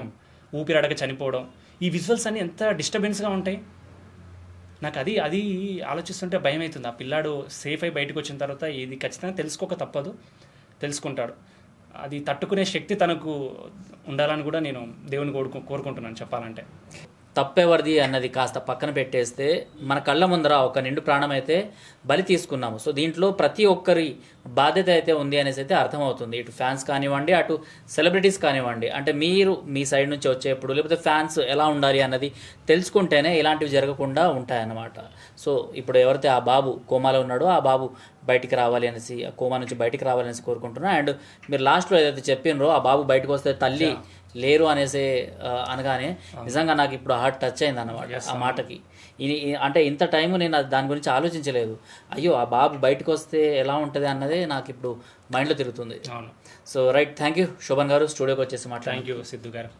ఊపిరాడక చనిపోవడం, ఈ విజువల్స్ అన్నీ ఎంత డిస్టర్బెన్స్గా ఉంటాయి. నాకు అది ఆలోచిస్తుంటే భయం అవుతుంది. ఆ పిల్లాడు సేఫ్ అయి బయటకు వచ్చిన తర్వాత ఇది ఖచ్చితంగా తెలుసుకోక తప్పదు, తెలుసుకుంటాడు. అది తట్టుకునే శక్తి తనకు ఉండాలని కూడా నేను దేవుని కోరుకుంటున్నాను చెప్పాలంటే. తప్పెవరిది అన్నది కాస్త పక్కన పెట్టేస్తే మన కళ్ళ ముందర ఒక నిండు ప్రాణం అయితే బలి తీసుకున్నాము. సో దీంట్లో ప్రతి ఒక్కరి బాధ్యత అయితే ఉంది అనేసి అయితే అర్థమవుతుంది. ఇటు ఫ్యాన్స్ కానివ్వండి, అటు సెలబ్రిటీస్ కానివ్వండి. అంటే మీరు మీ సైడ్ నుంచి వచ్చేప్పుడు లేకపోతే ఫ్యాన్స్ ఎలా ఉండాలి అన్నది తెలుసుకుంటేనే ఇలాంటివి జరగకుండా ఉంటాయన్నమాట. సో ఇప్పుడు ఎవరైతే ఆ బాబు కోమాలో ఉన్నాడో ఆ బాబు బయటికి రావాలి అనేసి, ఆ కోమా నుంచి బయటికి రావాలి అనేసి కోరుకుంటున్నా. అండ్ మీరు లాస్ట్లో ఏదైతే చెప్పినరో ఆ బాబు బయటకు వస్తే తల్లి లేరు అనేసి అనగానే నిజంగా నాకు ఇప్పుడు హార్ట్ టచ్ అయింది అన్నమాట ఆ మాటకి. అంటే ఇంత టైం నేను దాని గురించి ఆలోచించలేదు. అయ్యో ఆ బాబు బయటకు వస్తే ఎలా ఉంటుంది అన్నదే నాకు ఇప్పుడు మైండ్లో తిరుగుతుంది. So right, thank you Shobhan garu, స్టూడియోకి వచ్చేసి మాట్లాడు. థ్యాంక్ యూ సిద్ధు గారు.